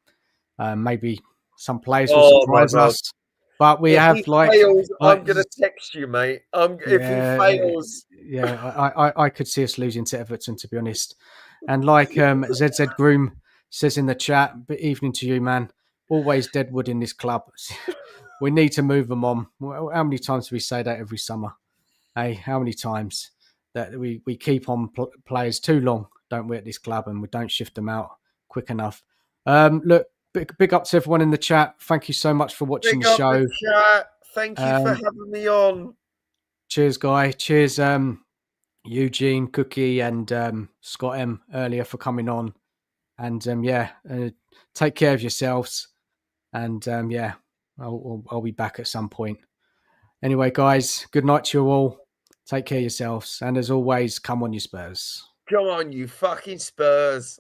Maybe some players will surprise us. But we have fails, I'm gonna text you, mate. If he fails, I could see us losing to Everton, to be honest. And ZZ Groom says in the chat, "Good evening to you, man. Always deadwood in this club. We need to move them on." How many times do we say that every summer? Hey, how many times that we keep on players too long, don't we, at this club, and we don't shift them out quick enough? Look, big up to everyone in the chat. Thank you so much for watching the show. Thank you for having me on. Cheers, Guy. Cheers, Eugene, Cookie, and Scott M earlier for coming on. And take care of yourselves. And I'll be back at some point. Anyway, guys, good night to you all. Take care of yourselves. And as always, come on, you Spurs. Come on, you fucking Spurs.